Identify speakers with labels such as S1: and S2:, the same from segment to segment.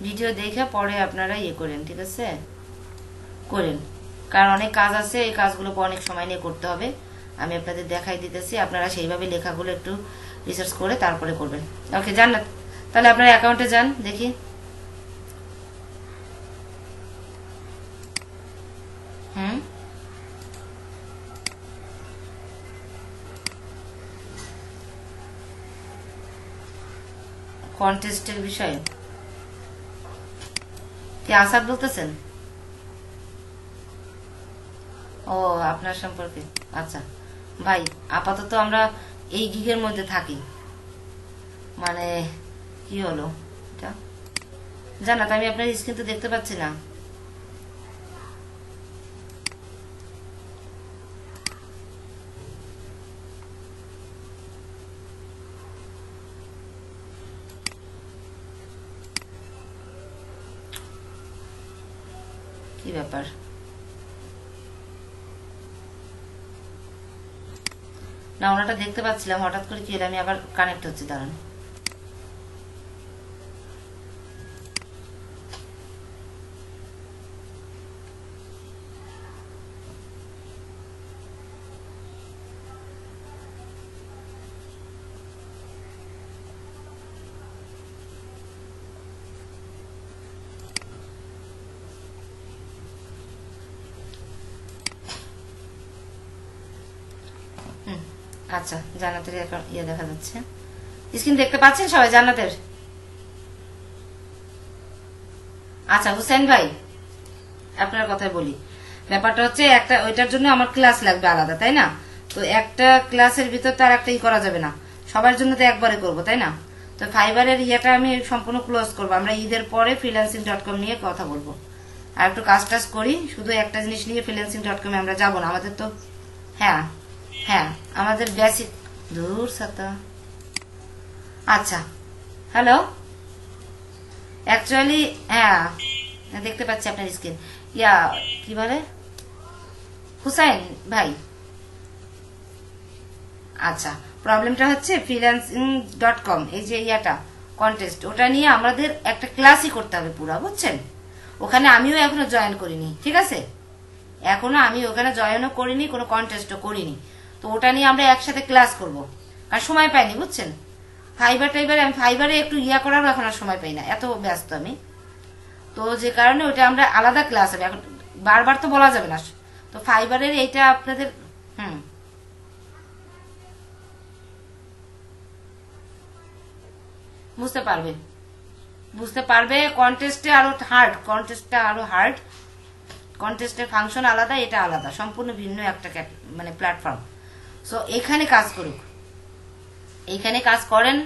S1: Video দেখে পরে আপনারা ইয়ে করেন, ঠিক আছে, করেন, কারণ অনেক কাজ আছে, এই কাজগুলো অনেক সময় নিয়ে করতে হবে। আমি আপনাদের দেখাই দিতেছি, আপনারা সেইভাবে লেখাগুলো একটু রিসার্চ করে তারপরে করবেন। ওকে, যান না তাহলে আপনার অ্যাকাউন্টে যান, দেখি। কন্টেস্টের বিষয়ে কি আসাদ বলতেছেন? ও, আপনার সম্পর্কে। আচ্ছা ভাই, আপাতত আমরা এই গিগের মধ্যে থাকি, মানে কি হলো এটা জানাত, আমি আপনার স্ক্রিন তো দেখতে পাচ্ছি না। কি ব্যাপার? না, ওনাটা দেখতে পাচ্ছিলাম, হঠাৎ করে কি হলো, আমি আবার কানেক্ট হচ্ছে, দাঁড়ান। আচ্ছা, জান্নাতের এখন ইয়ে দেখা যাচ্ছে, স্ক্রিন দেখতে পাচ্ছেন সবাই জান্নাতের? আচ্ছা হুসেন ভাই, আপনার কথাই বলি, ব্যাপারটা হচ্ছে একটা ওইটার জন্য আমার ক্লাস লাগবে আলাদা, তাই না? তো একটা ক্লাসের ভিতর তো আর একটা ই করা যাবে না, সবার জন্য তো একবারে করব, তাই না? তো ফাইবারের ইয়েটা আমি সম্পূর্ণ ক্লোজ করবো, আমরা ঈদের পরে freelancing.com নিয়ে কথা বলবো, আর একটু কাজ টাজ করি, শুধু একটা জিনিস নিয়ে freelancing.com আমরা যাবো না, আমাদের তো। হ্যাঁ হ্যাঁ, আমাদের বেসিক। দূর সাতা। আচ্ছা, হ্যালো, অ্যাকচুয়ালি হ্যাঁ, দেখতে পাচ্ছি আপনার স্ক্রিন। ইয়া, কি বলে হুসাইন ভাই? আচ্ছা, প্রবলেমটা হচ্ছে freelancing.com, এই যে ইয়াটা কন্টেস্ট, ওটা নিয়ে আমাদের একটা ক্লাসই করতে হবে পুরো, বুঝছেন? ওখানে আমিও এখনো জয়েন করিনি, ঠিক আছে, এখনো আমি ওখানে জয়েনও করিনি, কোনো কন্টেস্টও করিনি। তো ওটা নিয়ে আমরা একসাথে ক্লাস করব, আর সময় পাইনি, বুঝছেন? আমি ফাইবারে একটু ইয়া করারও এখন আর সময় পাই না, এত ব্যস্ত আমি। তো যে কারণে ওটা আমরা আলাদা ক্লাস হবে, এখন বারবার তো বলা যাবে না। তো ফাইবারের এইটা আপনাদের হুম বুঝতে পারবে, বুঝতে পারবে। কন্টেস্টটা আরো হার্ড, কন্টেস্টের ফাংশন আলাদা, এটা আলাদা, সম্পূর্ণ ভিন্ন একটা মানে প্ল্যাটফর্ম। সো এখানে কাজ করুক, এইখানে কাজ করেন,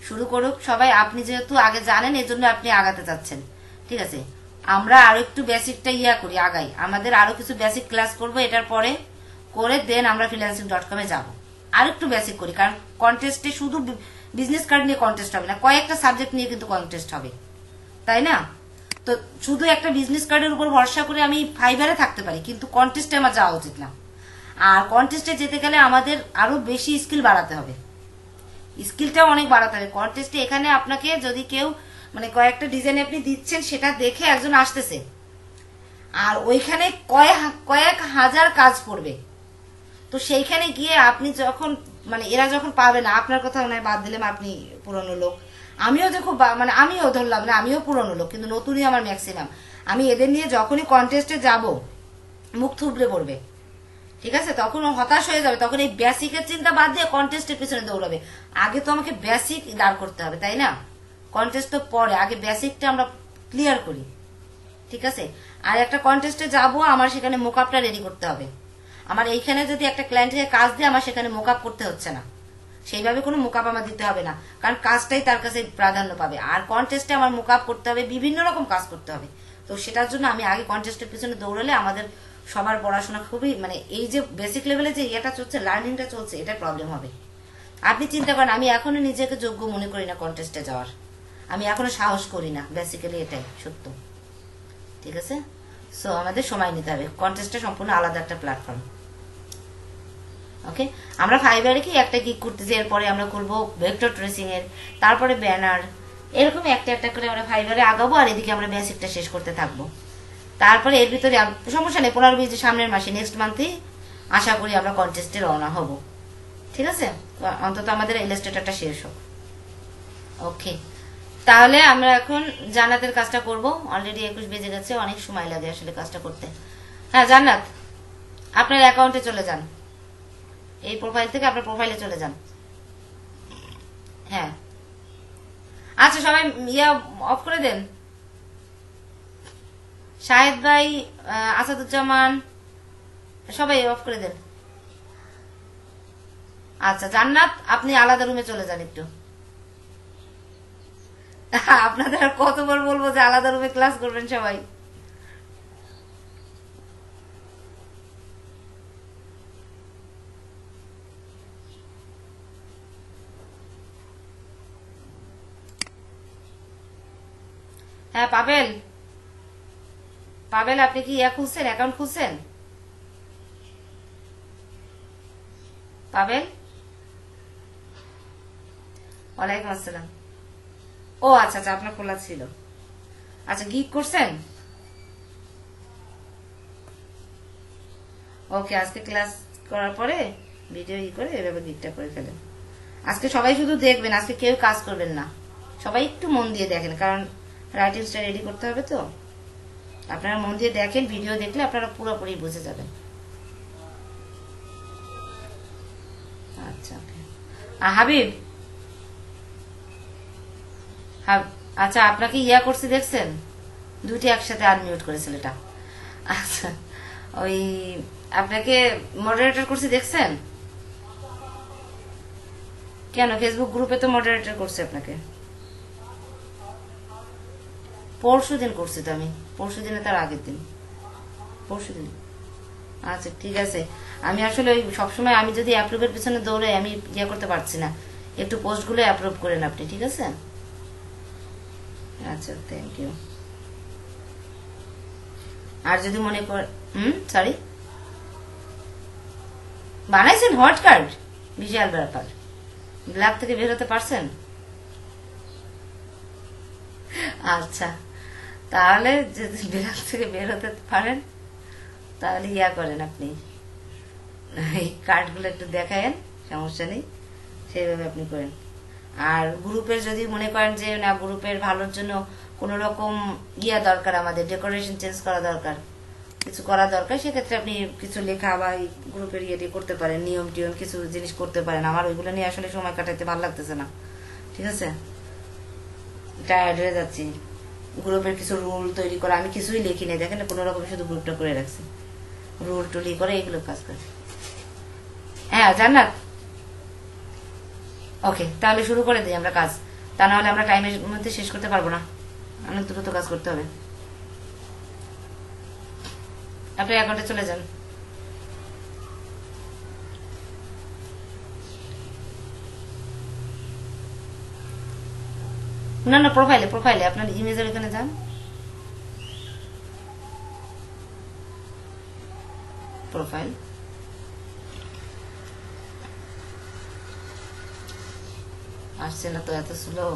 S1: শুরু করুক সবাই। আপনি যেহেতু আগে জানেন, এজন্য আপনি আগাতে চাচ্ছেন, ঠিক আছে। আমরা আরো একটু বেসিকটা ইয়া করি, আগাই, আমাদের আরো কিছু বেসিক ক্লাস করব এটার পরে, করে দেন আমরা freelancing.com এ যাবো, আর একটু বেসিক করি, কারণ কন্টেস্টে শুধু বিজনেস কার্ড নিয়ে কন্টেস্ট হবে না, কয়েকটা সাবজেক্ট নিয়ে কিন্তু কন্টেস্ট হবে, তাই না? তো শুধু একটা বিজনেস কার্ডের উপর ভরসা করে আমি ফাইবারে থাকতে পারি, কিন্তু কন্টেস্টে আমার যাওয়া উচিত না। আর কন্টেস্টে যেতে গেলে আমাদের আরো বেশি স্কিল বাড়াতে হবে, স্কিলটাও অনেক বাড়াতে হবে কন্টেস্টে। এখানে আপনাকে যদি কেউ মানে কয়েকটা ডিজাইন আপনি দিচ্ছেন, সেটা দেখে একজন আসতেছে, আর ওইখানে কয়েক হাজার কাজ পড়বে। তো সেইখানে গিয়ে আপনি যখন মানে এরা যখন পাবে না, আপনার কথা নয় বাদ দিলাম, আপনি পুরনো লোক, আমিও যে খুব মানে আমিও ধরলাম না, আমিও পুরনো লোক, কিন্তু নতুনই আমার ম্যাক্সিমাম। আমি এদের নিয়ে যখনই কন্টেস্টে যাব, মুখ থুবড়ে পড়বে, ঠিক আছে, তখন ও হতাশ হয়ে যাবে, তখন এই বেসিকের চিন্তা বাদ দিয়ে কন্টেস্টের পিছনে দৌড়াবে। আগে তো আমাকে বেসিক দাঁড় করতে হবে, তাই না? কন্টেস্ট তো পরে, আগে বেসিকটা আমরা ক্লিয়ার করি, ঠিক আছে। আর একটা কন্টেস্টে যাব, আমার সেখানে মোকআপটা রেডি করতে হবে। আমার এইখানে যদি একটা ক্লায়েন্টকে কাজ দিয়ে, আমার সেখানে মোকআপ করতে হচ্ছে না, সেইভাবে কোনো মোকআপ আমার দিতে হবে না, কারণ কাজটাই তার কাছে প্রাধান্য পাবে। আর কন্টেস্টে আমার মোকআপ করতে হবে, বিভিন্ন রকম কাজ করতে হবে। তো সেটার জন্য আমি আগে কন্টেস্টের পিছনে দৌড়ালে আমাদের সবার পড়াশোনা খুবই মানে এই যে বেসিক লেভেলে যে এটা চলছে, লার্নিংটা চলছে, এটা প্রবলেম হবে। আপনি চিন্তা করেন, আমি এখনো নিজেকে যোগ্য মনে করি না কন্টেস্টে যাওয়ার, আমি এখনো সাহস করি না, বেসিক্যালি এটাই সত্য, ঠিক আছে। সো আমাদের সময় নিতে হবে, কন্টেস্টটা সম্পূর্ণ আলাদা একটা প্ল্যাটফর্ম। ওকে, আমরা ফাইবারে কি একটা গিগ করতেছি, এরপরে আমরা করবো ভেক্টর ট্রেসিং এর, তারপরে ব্যানার, এরকম একটা একটা করে আমরা ফাইবারে আগাবো, আর এদিকে আমরা বেসিকটা শেষ করতে থাকবো। তারপরে এর ভিতরে সমস্যা নেই, 15-20 সামনের মাসে নেক্সট মান্থে আশা করি আমরা কন্টেস্টে রওনা হব। ঠিক আছে, অন্তত আমাদের ইলাস্ট্রেটরটা শেষ হোক। ওকে, তাহলে আমরা এখন জান্নাতের কাজটা করব। অলরেডি 21 বেজে গেছে, অনেক সময় লাগে আসলে কাজটা করতে। হ্যাঁ জান্নাত, আপনার অ্যাকাউন্টে চলে যান, এই প্রোফাইল থেকে আপনার প্রোফাইলে চলে যান। হ্যাঁ আচ্ছা, সবাই ইয়া অফ করে দেন। শাহেদ ভাই, আসাদুজ্জামান, সবাই অফ করে দেন। আচ্ছা জান্নাত, আপনি আলাদা রুমে চলে যান একটু। আপনাদের আর কতবার বলবো যে আলাদা রুমে ক্লাস করবেন সবাই। হ্যাঁ পাবেল, পাবেল আপনি কি ইয়া খুলছেন, অ্যাকাউন্ট খুলছেন? পাবেল, ওয়ালাইকুম আসসালাম। ও আচ্ছা আচ্ছা, আপনার খোলা ছিল। আচ্ছা গিক করছেন? ওকে, আজকে ক্লাস করার পরে ভিডিও করে এভাবে গিকটা করে ফেলেন। আজকে সবাই শুধু দেখবেন, আজকে কেউ কাজ করবেন না, সবাই একটু মন দিয়ে দেখেন, কারণ রাইটিংসটা রেডি করতে হবে তো। আপনারা মন দিয়ে দেখেন, ভিডিও দেখলে আপনারা পুরোপুরি বুঝে যাবেন। আচ্ছা হাবিব, আচ্ছা আপনাকে ইয়া করছি দেখছেন, দুটি একসাথে আনমিউট করেছিল এটা। আচ্ছা ওই আপনাকে মডারেটর করছি দেখছেন? কেন, ফেসবুক গ্রুপে তো মডারেটর করছে আপনাকে। পরশু দিন করছি তো আমি, পরশু দিনে তার আগের দিন, পরশু দিন। আচ্ছা ঠিক আছে, আমি আসলে ওই সবসময় আমি যদি অ্যাপ্রুভের পিছনে দৌড়ে আমি ইয়ে করতে পারছি না, একটু পোস্টগুলো অ্যাপ্রুভ করেন আপনি, ঠিক আছে? আচ্ছা থ্যাংক ইউ। আর যদি মনে কর সরি, বানাইছেন হট কার্ড, বিশাল ব্যাপার। ব্ল্যাক থেকে বের হতে পারছেন? আচ্ছা, তাহলে যদি ব্ল্যাক থেকে বের হতে পারেন তাহলে ইয়া করেন, আপনি এই কার্ডগুলো একটু দেখায়েন, সমস্যা নেই, সেইভাবে আপনি করেন। আর গ্রুপের যদি মনে করেন যে না, গ্রুপের ভালোর জন্য কোন রকম ইয়া দরকার, আমাদের ডেকোরেশন চেঞ্জ করা দরকার, কিছু করা দরকার, সেক্ষেত্রে আপনি কিছু লেখা বা গ্রুপের ইয়ে করতে পারেন, নিয়ম টিয়ম কিছু জিনিস করতে পারেন। আমার ওইগুলো নিয়ে আসলে সময় কাটাইতে ভালো লাগতেছে না, ঠিক আছে? টায়ার্ড হয়ে যাচ্ছি। গ্রুপের কিছু রুল তৈরি করা, আমি কিছুই লিখি নাই, দেখেন কোনো রকম শুধু গ্রুপটা করে রাখছি, রুল টুলি করে এগুলো কাজ করে। হ্যাঁ জান্নাত, ওকে তাহলে শুরু করে দিই আমরা কাজ, তা নাহলে আমরা টাইমের মধ্যে শেষ করতে পারবো না, অনেক দ্রুত কাজ করতে হবে। আপনি অ্যাকাউন্টে চলে যান। না না, প্রোফাইলে, প্রোফাইলে আপনার ইমেজের এখানে যান, প্রোফাইল। আসছে না তো, এত স্লো।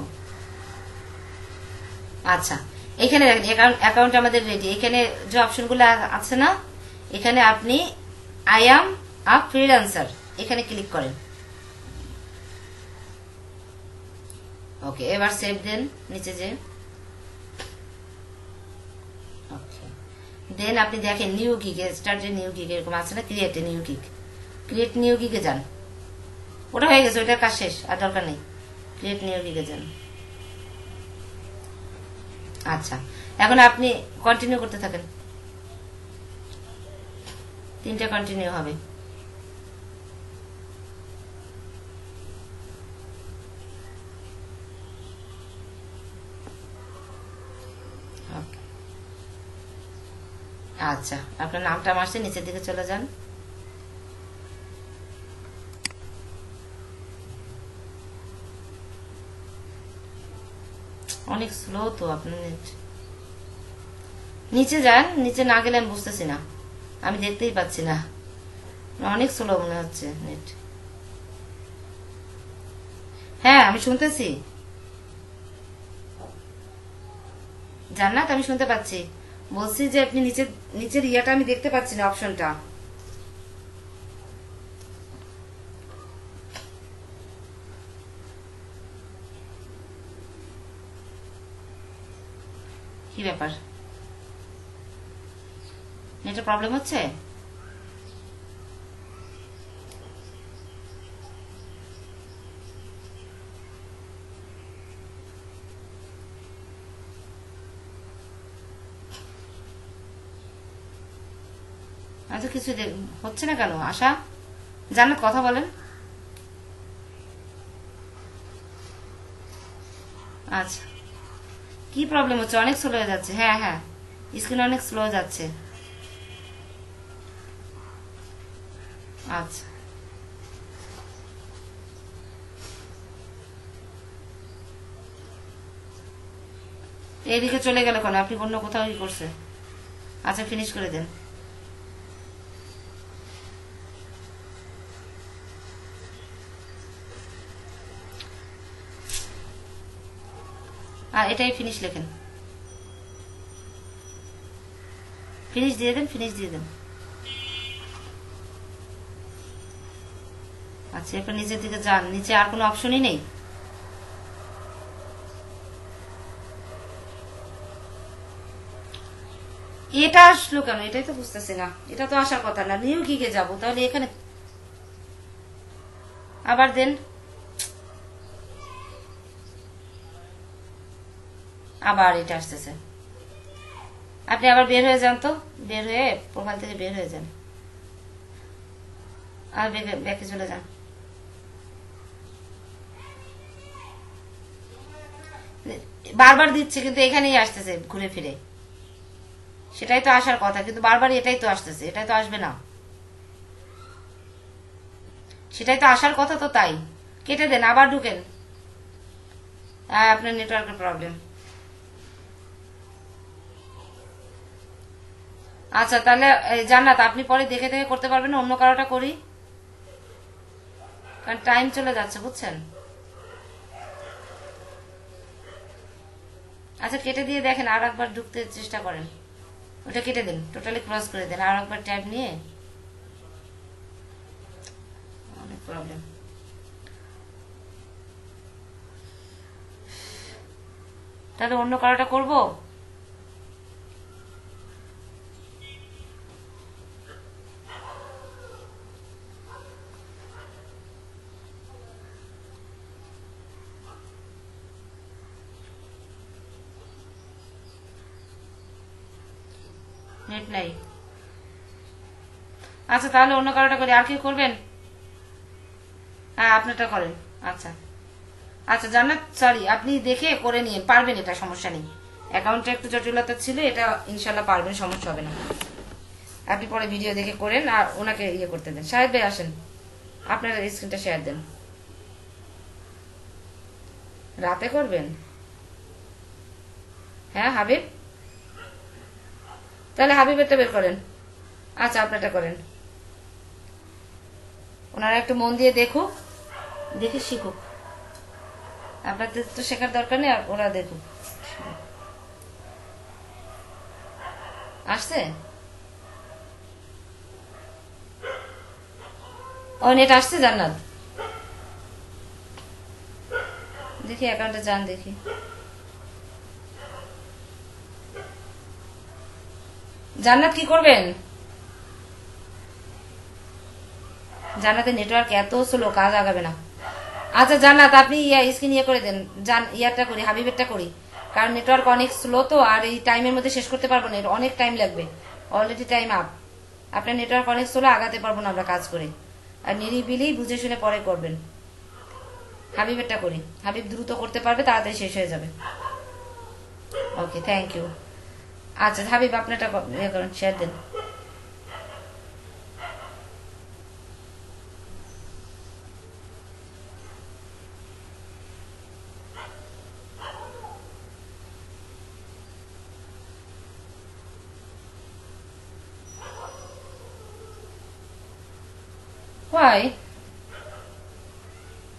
S1: আচ্ছা এখানে অ্যাকাউন্ট আমাদের রেডি। এখানে যে অপশনগুলো আছে না, এখানে আপনি আই অ্যাম আ ফ্রিল্যান্সার এখানে ক্লিক করেন। ওকে, এবার সেভ দেন নিচে যে। ওকে, দেন আপনি দেখেন নিউ গিগে, স্টার্ট এ নিউ গিগ এরকম আছে না, create a new gig, create new গিগে যান। ওটা হয়ে গেছে, ওটার কাজ শেষ, আর দরকার নেই, ক্রিয়েট নিউ গিগে যান। আচ্ছা এখন আপনি কন্টিনিউ করতে থাকেন, 3টা কন্টিনিউ হবে। আচ্ছা আপনার নামটা মারছে, নিচের দিকে চলে যান। অনেক স্লো তো আপনার নেট, নিচে যান, নিচে না গেলে আমি বুঝতেছি না, আমি দেখতেই পাচ্ছি না, অনেক স্লো মনে হচ্ছে নেট। হ্যাঁ আমি শুনতেছি। জান্নাত আমি শুনতে পাচ্ছি, বলছি যে আপনি নিচের নিচের ইয়াটা আমি দেখতে পাচ্ছি না, অপশনটা। কি ব্যাপার, নেটের প্রবলেম হচ্ছে? আচ্ছা কিছু হচ্ছে না কেন? আশা, জান্নাত কথা বলেন। আচ্ছা, কি প্রবলেম হচ্ছে? অনেক স্লো হয়ে যাচ্ছে। হ্যাঁ হ্যাঁ, স্ক্রিন অনেক স্লো যাচ্ছে। আচ্ছা, এইদিকে চলে গেল কেন? আপনি অন্য কোথাও কি করছে? আচ্ছা, ফিনিশ করে দেন। আর এটাই ফিনিশ লেখেন, ফিনিশ দিয়ে দেন, ফিনিশ দিয়ে দেন। আচ্ছা, এরপর নিচের দিকে যান, নিচে আর কোনো অপশনই নেই। এটা আসলো কেন? এটাই তো বুঝতেছি না, এটা তো আসার কথা না। নিউ গিগে যাবো তাহলে, এখানে আবার দেন, আবার এটা আসতেছে। আপনি আবার বের হয়ে যান তো, বের হয়ে প্রোফাইল থেকে বের হয়ে যান, আর ব্যাকে চলে যান। বারবার দিচ্ছে কিন্তু এখানেই আসতেছে ঘুরে ফিরে। সেটাই তো আসার কথা, কিন্তু বারবার এটাই তো আসতেছে, এটাই তো আসবে না। সেটাই তো আসার কথা, তো তাই কেটে দেন, আবার ঢুকেন। আপনার নেটওয়ার্কের প্রবলেম। আচ্ছা তাহলে জান্নাত, আপনি পরে দেখে দেখে করতে পারবেন, অন্য কারোটা করি, কারণ টাইম চলে যাচ্ছে, বুঝছেন? আচ্ছা কেটে দিয়ে দেখেন, আর একবার ঢুকতে চেষ্টা করেন। ওটা কেটে দিন, টোটালি ক্রস করে দেন, আর একবার ট্যাব নিয়ে। অনেক প্রবলেম। তাহলে অন্য কারোটা করবো। নেট নাই। আচ্ছা তাহলে অন্য কারোটা করি। আর কি করবেন? হ্যাঁ আপনারটা করেন। আচ্ছা আচ্ছা, জান্নাত সরি, আপনি দেখে করে নিয়ে পারবেন, এটা সমস্যা নেই। অ্যাকাউন্টে একটু জটিলতা ছিল, এটা ইনশাল্লাহ পারবেন, সমস্যা হবে না। আপনি পরে ভিডিও দেখে করেন, আর ওনাকে ইয়ে করতে দেন। সাহেব ভাই আসেন, আপনার স্ক্রিনটা শেয়ার দেন। রাতে করবেন? হ্যাঁ হাবিব, তাহলে হাবিবেরটা বের করেন। আচ্ছা আপনারটা করেন। ওনারা একটু মন দিয়ে দেখুক, দেখে শিখুক। আপনাদের তো শেখার দরকার নেই, আর ওরা দেখুক। আসছে? ও নেট আসছে জান্নাত? দেখি অ্যাকাউন্টে যান, দেখি। জান্নাত কি করবেন? জান্নাতের নেটওয়ার্ক এত স্লো, কাজ আগাবে না। আচ্ছা জান্নাত, আপনি স্ক্রিন ইয়ে করে দেন, ইয়ারটা করি, হাবিবেরটা করি, কারণ নেটওয়ার্ক অনেক স্লো তো, আর এই টাইমের মধ্যে শেষ করতে পারবো না, অনেক টাইম লাগবে। Already time up. আপনার নেটওয়ার্ক অনেক স্লো, আগাতে পারবো না আমরা কাজ করে। আর নিরিবিলি বুঝে শুনে পরে করবেন। হাবিবেরটা করি, হাবিব দ্রুত করতে পারবে, তাড়াতাড়ি শেষ হয়ে যাবে। Okay thank you. আচ্ছা হাবিব আপনারটা ইয়ে করেন, শেয়ার দেন। হয়,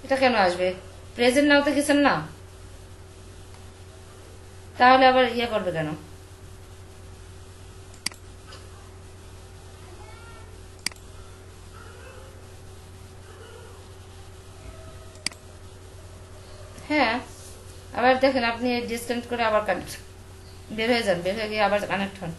S1: এটা কেন আসবে? প্রেজেন্ট নাওতে গেছেন না? তাহলে আবার ইয়ে করবে কেন? হ্যাঁ, আবার দেখেন আপনি ডিসকানেক্ট করে আবার কানেক্ট, বের হয়ে যান, বের হয়ে গিয়ে আবার কানেক্ট হন।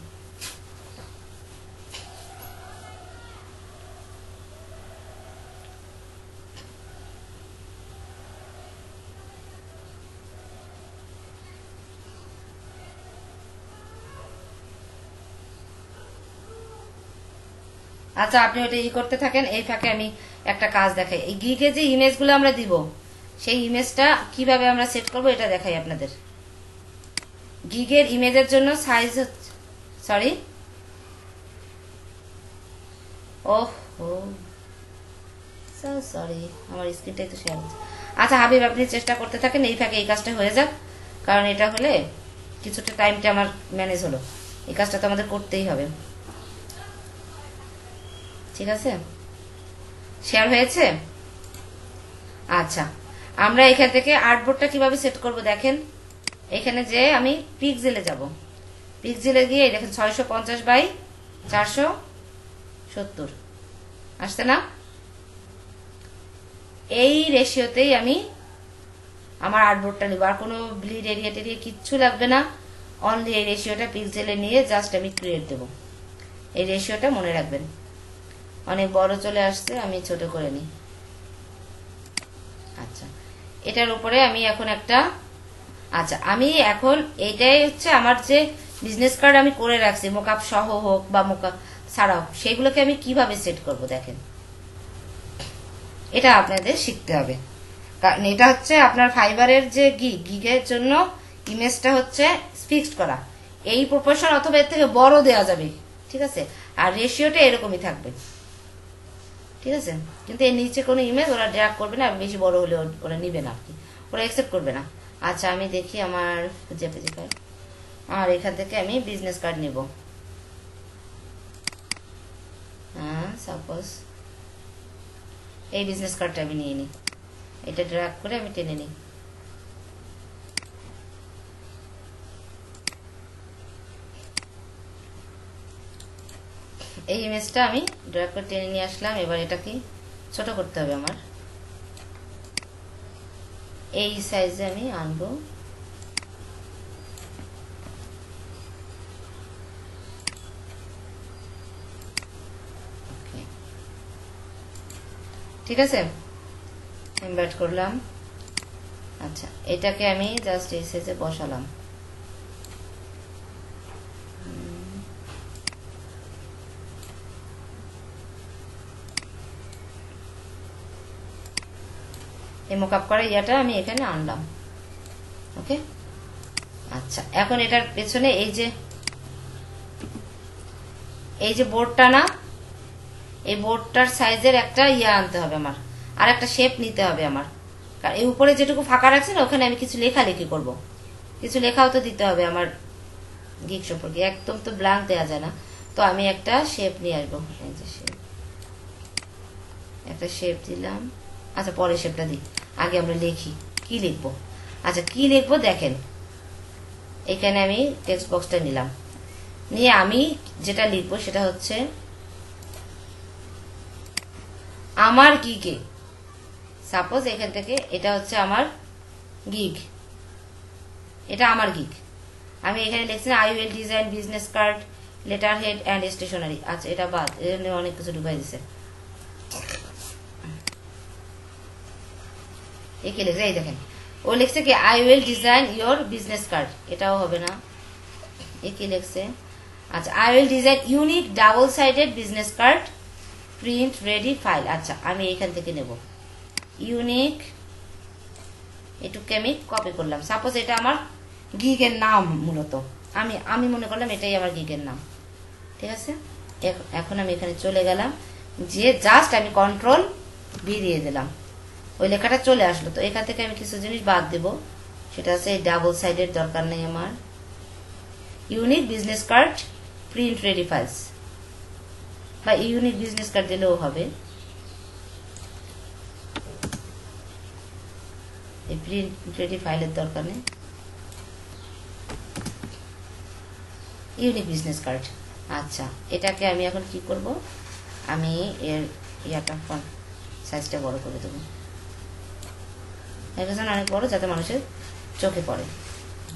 S1: আচ্ছা, আপনি ওটা করতে থাকেন, এই ফাঁকে আমি একটা কাজ দেখাই। এই গিগে যে ইমেজগুলো আমরা দিব, সেই ইমেজটা কিভাবে আমরা সেট করব এটা দেখাই আপনাদের। গিগের ইমেজের জন্য সাইজ, সরি, ওহ সরি, আমার স্ক্রিনটাই তো শেয়ার হচ্ছে। আচ্ছা হাবিব, আপনি চেষ্টা করতে থাকেন, এই ফাঁকে এই কাজটা হয়ে যাক, কারণ এটা হলে কিছুটা টাইমটা আমার ম্যানেজ হলো। এই কাজটা তো আমাদের করতেই হবে, ঠিক আছে? শেয়ার হয়েছে? আচ্ছা, আমরা এখান থেকে আর্টবোর্ডটা কিভাবে সেট করব দেখেন। এখানে যে আমি পিক্সেলে যাব, পিক্সেলে গিয়ে দেখেন 650 বাই 470 আসছে না? এই রেশিওতেই আমি আমার আর্টবোর্ডটা নিব, আর কোনো ব্লিড এরিয়া টেরিয়া কিচ্ছু লাগবে না। অনলি এই রেশিওটা পিক্সেলে নিয়ে জাস্ট আমি ক্রিয়েট দেব। এই রেশিওটা মনে রাখবেন। অনেক বড় চলে আসছে, আমি ছোট করে নিই। আচ্ছা, এটার উপরে আমি এখন একটা, আচ্ছা আমি এখন এইটাই হচ্ছে আমার যে বিজনেস কার্ড আমি করে রাখছি, মোকআপ সহ হোক বা মোকআপ ছাড়া হোক, সেগুলোকে আমি কিভাবে সেট করব দেখেন। এটা আপনাদের শিখতে হবে, কারণ এটা হচ্ছে আপনার ফাইবারের যে গিগের জন্য ইমেজটা হচ্ছে ফিক্সড করা। এই প্রপোর্শন অথবা এর থেকে বড় দেওয়া যাবে, ঠিক আছে? আর রেশিওটা এরকমই থাকবে, ঠিক আছে? কিন্তু এর নিচে কোনো ইমেজ ওরা ড্র্যাগ করবে না, বেশি বড় হলে ওরা নিবে না, ওরা অ্যাকসেপ্ট করবে না। আচ্ছা আমি দেখি আমার জেপিজি কার্ড, আর এখান থেকে আমি বিজনেস কার্ড নিব। হ্যাঁ, সাপোজ এই বিজনেস কার্ডটা আমি নিয়ে নিই, এটা ড্র্যাগ করে আমি টেনে নিই। এই ইমেজটা আমি ড্র্যাগ করে টেনে নিয়ে আসলাম। এবার এটা কি ছোট করতে হবে আমার, এই সাইজে আমি আনবো। ঠিক আছে, ইনভার্ট করলাম। আচ্ছা, এটাকে আমি জাস্ট এই সাইজে বসালাম। এই মোকআপ করা ইয়াটা আমি এখানে আনলাম, ওকে। আচ্ছা, এখন এটার পেছনে এই যে বোর্ডটা না, এই বোর্ডটার সাইজের একটা ইয়া আনতে হবে আমার, আর একটা শেপ নিতে হবে আমার। কারণ এই উপরে যেটুকু ফাঁকা রাখছি না, ওখানে আমি কিছু লেখালেখি করব, কিছু লেখাও তো দিতে হবে আমার গিগ সম্পর্কে, একদম তো ব্ল্যাঙ্ক দেওয়া যায় না। তো আমি একটা শেপ নিয়ে আসবো, এই যে শেপ, একটা শেপ দিলাম। আচ্ছা, পরে শেপটা দিই, আগে আমরা লিখি কি লিখবো। আচ্ছা, কি লিখবো দেখেন, এখানে আমি টেক্সট বক্সটা নিলাম, নিয়ে আমি যেটা লিখবো সেটা হচ্ছে আমার গিগে। সাপোজ এখান থেকে এটা হচ্ছে আমার গিগ, এটা আমার গিগ। আমি এখানে লিখছি I will design business card, letterhead and stationery. আচ্ছা, এটা বাদ, এর অনেক কিছু ঢুকাই দিছে। কি লিখছে এই দেখেন, ও লিখছে কি I will design your business card, এটাও হবে না। কি লিখছে, আচ্ছা I will design unique double sided business card, print ready file. আচ্ছা, আমি এখান থেকে নেব ইউনিক, এটুকে আমি কপি করলাম। সাপোজ এটা আমার গিগের নাম, মূলত আমি মনে করলাম এটাই আমার গিগের নাম, ঠিক আছে। এখন আমি এখানে চলে গেলাম, যে জাস্ট আমি কন্ট্রোল ভি দিয়ে দিলাম, ওই লেখাটা চলে আসলো। তো এখান থেকে আমি কিছু জিনিস বাদ দেব, সেটা হচ্ছে এই ডাবল সাইডের দরকার নেই আমার। Unique business card, print ready files, বা ইউনিক বিজনেস কার্ড দিলেও হবে। এই প্রিন্ট রেডি ফাইলের দরকার নেই। Unique business card. আচ্ছা, এটাকে আমি এখন কি করব, আমি এর ইয়াটা ফন্ট সাইজটা বড় করে দেবো, এখন অনেক বড় যাতে মানুষের চোখে পড়ে।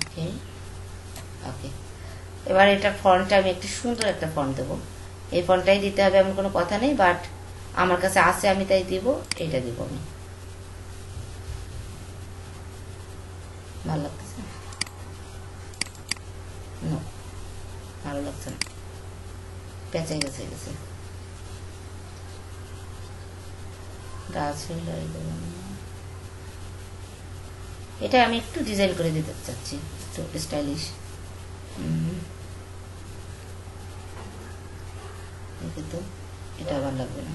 S1: ওকে ওকে, এবার এটার ফন্টটা আমি একটু সুন্দর একটা ফন্ট দেবো। এই ফন্টটাই দিতে হবে এমন কোনো কথা নেই, বাট আমার কাছে আছে আমি তাই দিব, এটা দিব আমি। ভালো লাগতেছে? নো, ভালো লাগছে না, পেঁচে গেছে গেছে এটা আমি একটু ডিজাইন করে দিতে চাচ্ছি, একটু স্টাইলিশ। কিন্তু এটা আবার লাগবে না।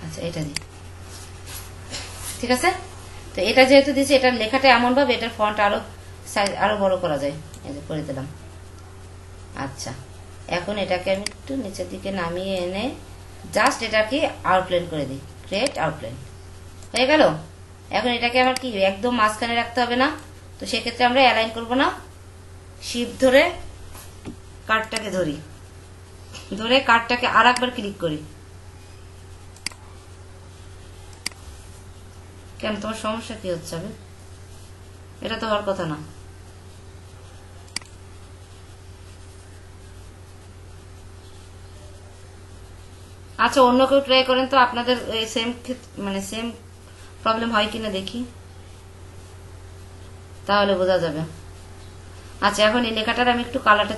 S1: আচ্ছা, এটা দিই, ঠিক আছে। তো এটা যেহেতু দিয়েছি, এটার লেখাটা এমন ভাবে এটার ফন্ট আরো সাইজ আরো বড় করা যায়, এই যে করে দিলাম। আচ্ছা, এখন এটাকে আমি একটু নিচের দিকে নামিয়ে এনে জাস্ট এটাকে আউটলাইন করে দিই, ক্রিয়েট আউটলাইন, হয়ে গেল। এখন এটাকে আমার কি একদম মাঝখানে রাখতে হবে না, তো সেক্ষেত্রে আমরা অ্যালাইন করব না, শিফট ধরে কার্ডটাকে ধরি, ধরে কার্ডটাকে আর একবার ক্লিক করি। কেন, তোমার সমস্যা কি হচ্ছে? এটা তো হওয়ার কথা না। আচ্ছা, অন্য কেউ ট্রাই করেন তো, আপনাদের সেম মানে সেম প্রবলেম হয় কিনা দেখি, তাহলে বোঝা যাবে। আচ্ছা, এখন এই লেখাটার আমি একটু কালারটা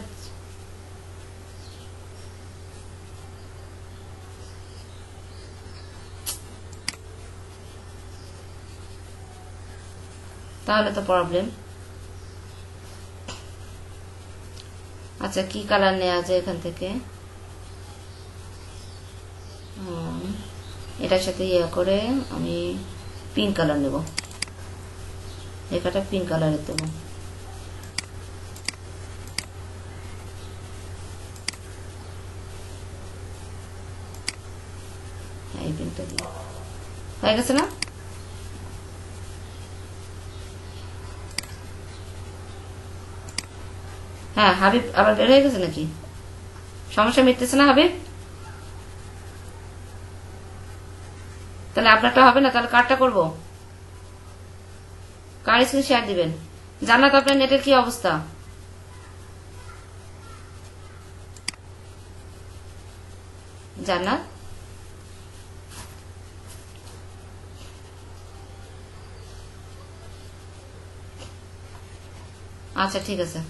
S1: তাহলে তো প্রবলেম। আচ্ছা, কি কালার নেওয়া যায় এখান থেকে? এটার সাথে ইয়ে করে আমি পিঙ্ক কালার নেব, লেখাটা পিঙ্ক কালারের দেবো। এই পিঙ্কটা দিয়ে হয়ে গেছে না? হ্যাঁ, হাবিব আবার বের হয়ে গেছে নাকি? সমস্যা মিটতেছে না হাবিব? তাহলে আপনারটা হবে না, তাহলে কারটা করবো? কার স্ক্রিন শেয়ার দিবেন? জান্নাত, আপনার নেটের কি অবস্থা? জান্নাত, আচ্ছা ঠিক আছে।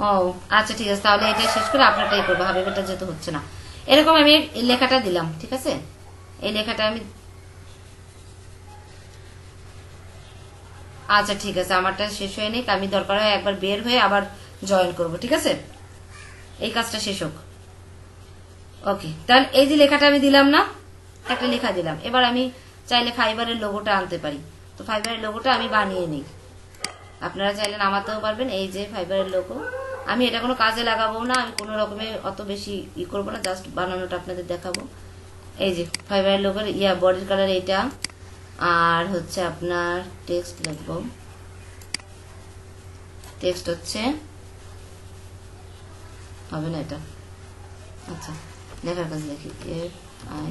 S1: ও আচ্ছা ঠিক আছে, তাহলে এটা শেষ করে আপনারটাই করবো, হাবিবেরটা যেহেতু হচ্ছে না। এরকম আমি এই লেখাটা দিলাম, ঠিক আছে। এই লেখাটা আমি, আচ্ছা ঠিক আছে, আমারটা শেষ হয়ে নিক, আমি দরকার হয় একবার বের হয়ে আবার জয়েন করব, ঠিক আছে। এই কাজটা শেষ হোক। ওকে, তাহলে এই যে লেখাটা আমি দিলাম না, একটা লেখা দিলাম, এবার আমি চাইলে ফাইবারের লোগোটা আনতে পারি, তো ফাইবারের লোগোটা আমি বানিয়ে নিই। আপনারা চাইলে নামাতেও পারবেন, এই যে ফাইবারের লোগো। আমি এটা কোনো কাজে লাগাবো না, আমি কোনো রকমের অত বেশি করবো না, জাস্ট বানানোটা আপনাদের দেখাবো। এই যে ফাইবারের লোগোর বডির কালার এইটা, আর হচ্ছে আপনার টেক্সট লিখবো, টেক্সট হচ্ছে হবে না এটা। আচ্ছা, লেখার কাজ লিখি, FI,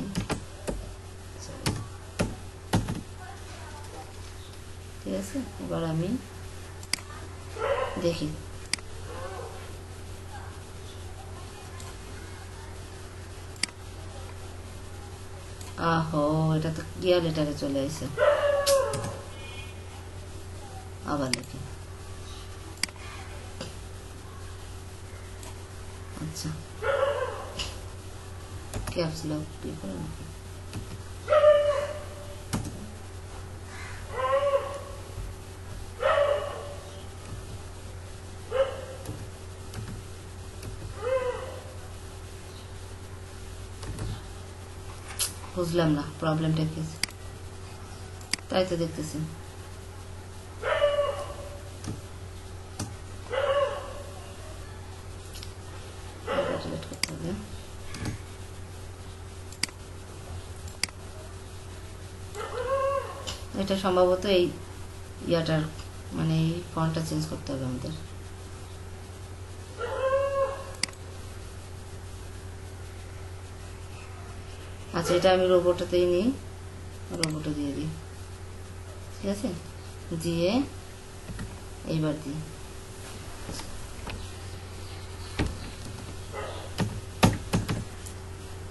S1: ঠিক আছে। এবার আমি দেখি, আহো এটা তো ক্লিয়ার লেটারে চলে আসে, আবার লিখি। আচ্ছা, ক্যাপস লক কি করে নাকি? বুঝলাম না প্রবলেমটা কি, তাই তো দেখতেছি। এটা সম্ভবত এই ইয়াটার মানে এই ফন্টটা চেঞ্জ করতে হবে আমাদের। আচ্ছা, এটা আমি রোবটটাতেই নিই, রোবটে দিয়ে দিই, ঠিক আছে, দিয়ে এইবার দিই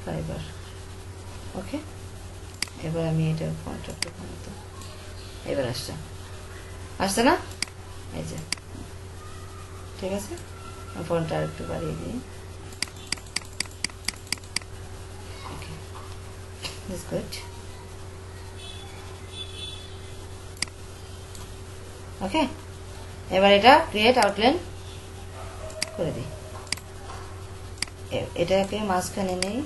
S1: ফাইবার। ওকে, এবার আমি এটা ফন্টটা একটু কমাতে, এবার আসছে না, এই যে, ঠিক আছে, ফন্টটা আর একটু বাড়িয়ে দিই। ওকে, দিস গুড। ওকে, এবার এটা ক্রিয়েট আউটলাইন করে দিই। এটাকে মাঝখানে নিয়ে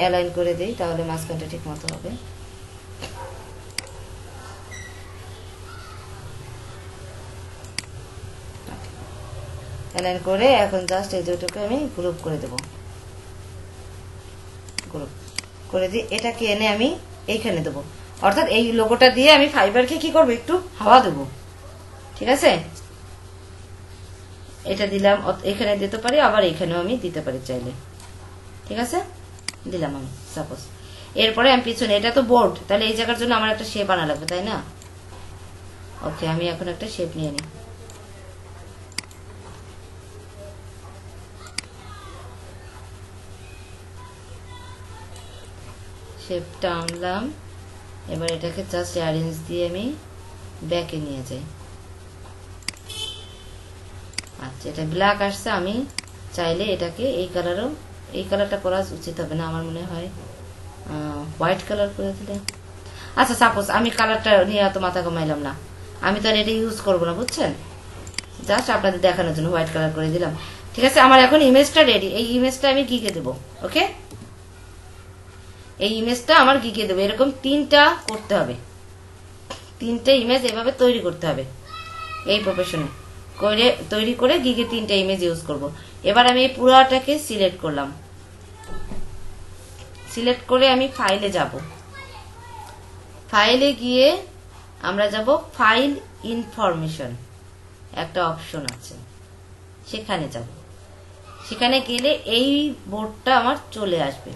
S1: অ্যালাইন করে দিই, তাহলে মাঝখানটা ঠিক মতো হবে। অ্যালাইন করে এখন জাস্ট এই দুটোকে আমি গ্রুপ করে দেব, গ্রুপ করে দিই। এটাকে এনে আমি এইখানে দেবো, অর্থাৎ এই লোগোটা দিয়ে আমি ফাইবারকে কি করবো, একটু হাওয়া দেবো, ঠিক আছে। এটা দিলাম, এখানে দিতে পারি, আবার এখানেও আমি দিতে পারি চাইলে, ঠিক আছে, দিলাম আমি সাপোজ। এরপরে আমি পিছনে, এটা তো বোর্ড, তাহলে এই জায়গার জন্য আমার একটা শেপ আনা লাগবে, তাই না। ওকে, আমি এখন একটা শেপ নিয়ে নিই। শেপটা আনলাম, এবার এটাকে জাস্ট অ্যারেঞ্জ দিয়ে আমি ব্যাকে নিয়ে যাই। আচ্ছা, এটা ব্ল্যাক আসছে, আমি চাইলে এটাকে এই কালারও, এই কালারটা করা উচিত হবে না আমার মনে হয়, হোয়াইট কালার করে দিলে। আচ্ছা, সাপোজ আমি কালারটা নিয়ে এত মাথা কমাইলাম না, আমি তো আর এটা ইউজ করবো না, বুঝছেন, জাস্ট আপনাদের দেখানোর জন্য হোয়াইট কালার করে দিলাম, ঠিক আছে। আমার এখন ইমেজটা রেডি, এই ইমেজটা আমি গিকে দেবো। ওকে, এই ইমেজটা আমার গিকে দেবো, এরকম 3টা করতে হবে, 3টে ইমেজ এভাবে তৈরি করতে হবে, এই প্রফেশনে করে তৈরি করে গিগে 3টে ইমেজ ইউজ করব। এবার আমি এই পুরোটাকে সিলেক্ট করলাম, সিলেক্ট করে আমি ফাইলে যাব, ফাইলে গিয়ে আমরা যাব ফাইল ইনফরমেশন, একটা অপশন আছে, সেখানে যাব। সেখানে গেলে এই বোর্ডটা আমার চলে আসবে।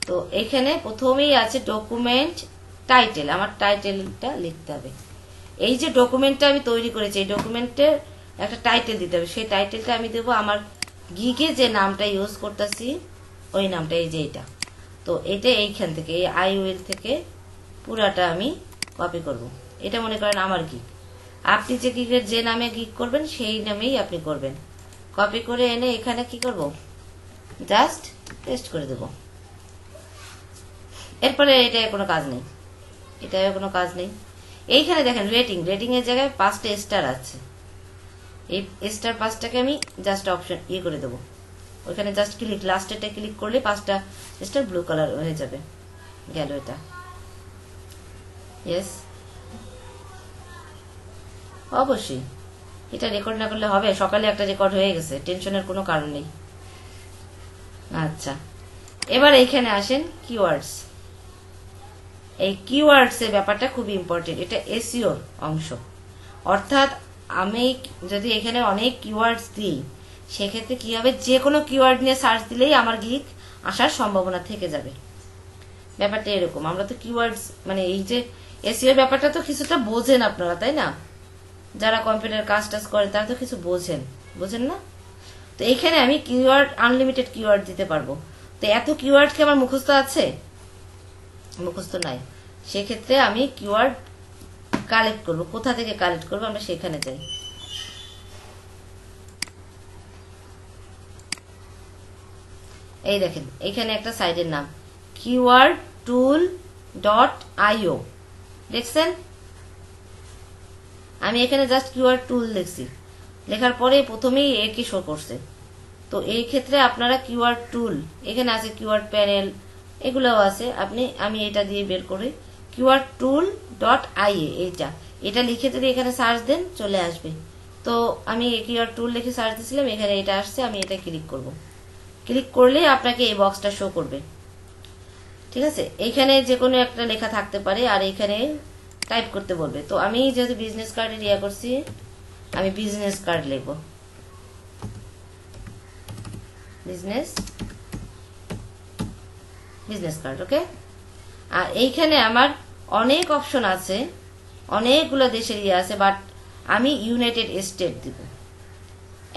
S1: তো এখানে প্রথমেই আছে ডকুমেন্ট টাইটেল, আমার টাইটেলটা লিখতে হবে। এই যে ডকুমেন্টটা আমি তৈরি করেছি, এই ডকুমেন্টের একটা টাইটেল দিতে হবে, সেই টাইটেলটা আমি দেবো আমার গিগে যে নামটা ইউজ করতেছি ওই নামটা, এই যে এটা। তো এটা এইখান থেকে, এই আই উইল থেকে পুরাটা আমি কপি করব। এটা মনে করেন আমার গিগ, আপনি যে গিগের যে নামে গিগ করবেন সেই নামেই আপনি করবেন। কপি করে এনে এখানে কি করব, জাস্ট পেস্ট করে দেব। এরপরে এটা কোনো কাজ নেই, এটা কোনো কাজ নেই। এইখানে দেখেন রেটিং এর জায়গায় 5টা স্টার আছে, এই স্টার 5টাকে আমি জাস্ট অপশন করে দেবো। ওইখানে জাস্ট ক্লিক, লাস্টেরটা ক্লিক করলে 5টা স্টার ব্লু কালার হয়ে যাবে, গেল এটা। ইয়েস, অবশ্যই এটা রেকর্ড না করলে হবে, সকালে একটা রেকর্ড হয়ে গেছে, টেনশনের কোনো কারণ নেই। আচ্ছা, এবার এইখানে আসেন কিওয়ার্ডস। এই কিওয়ার্ডস এর ব্যাপারটা খুব ইম্পর্টেন্ট, এটা এসইওর অংশ। অর্থাৎ আমি যদি এখানে অনেক কিওয়ার্ডস দিই, সেক্ষেত্রে কি হবে, যে কোনো কিওয়ার্ড নিয়ে সার্চ দিলেই আমার গিগ আসার সম্ভাবনা থেকে যাবে। ব্যাপারটা এরকম, আমরা তো কিওয়ার্ডস মানে এই যে এসইও ব্যাপারটা তো কিছুটা বোঝেন আপনারা, তাই না, যারা কম্পিউটার কাজ টাজ করে তারা তো কিছু বোঝেন না। তো এখানে আমি কিওয়ার্ড আনলিমিটেড কিওয়ার্ড দিতে পারবো। তো এত কিওয়ার্ড কি আমার মুখস্থ আছে, মুখস্থ নাই। সেক্ষেত্রে আমি কিওয়ার্ড কালেক্ট করব, কোথা থেকে কালেক্ট করবো, আমরা সেখানে যাই। এই দেখেন এখানে একটা সাইটের নাম keywordtool.io, দেখছেন, আমি এখানে জাস্ট কিওয়ার্ড টুল লিখছি, লেখার পরে প্রথমেই একই শো করছে। তো এই ক্ষেত্রে আপনারা কিওয়ার্ড টুল, এখানে আছে কিওয়ার্ড প্যানেল, এগুলোও আছে, আমি এটা দিয়ে বের করি keywordtool.ia, এটা লিখে যদি এখানে সার্চ দেন চলে আসবে। তো আমি কিওয়ার্ড টুল লিখে সার্চ দিয়েছিলাম, এখানে এটা আসছে, আমি এটা ক্লিক করব। ক্লিক করলে আপনাকে এই বক্সটা শো করবে, ঠিক আছে, এইখানে যে কোনো একটা লেখা থাকতে পারে আর এইখানে টাইপ করতে বলবে। তো আমি যেহেতু বিজনেস কার্ডের ইয়া করছি, আমি বিজনেস কার্ড লিখবো, বিজনেস কার্ড। ওকে, আর এইখানে আমার অনেক অপশন আছে, অনেকগুলো দেশের ইয়ে আছে, বাট আমি ইউনাইটেড স্টেট দিব,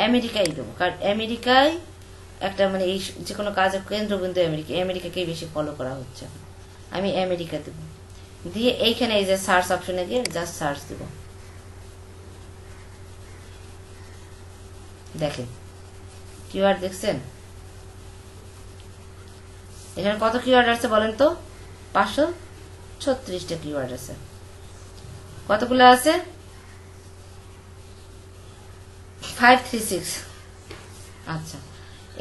S1: আমেরিকাই দেবো, কারণ আমেরিকায় একটা মানে এই যে কোনো কাজের কেন্দ্রবিন্দু আমেরিকাকেই বেশি ফলো করা হচ্ছে। আমি আমেরিকা দেব, দিয়ে এইখানে এই যে সার্চ অপশনে গিয়ে জাস্ট সার্চ দেব। দেখেন কিওয়ার্ড দেখছেন, এখানে কত কিওয়ার্ড আছে বলেন তো? 536টা কিওয়ার্ড আছে। কতগুলো আছে? 536। আচ্ছা,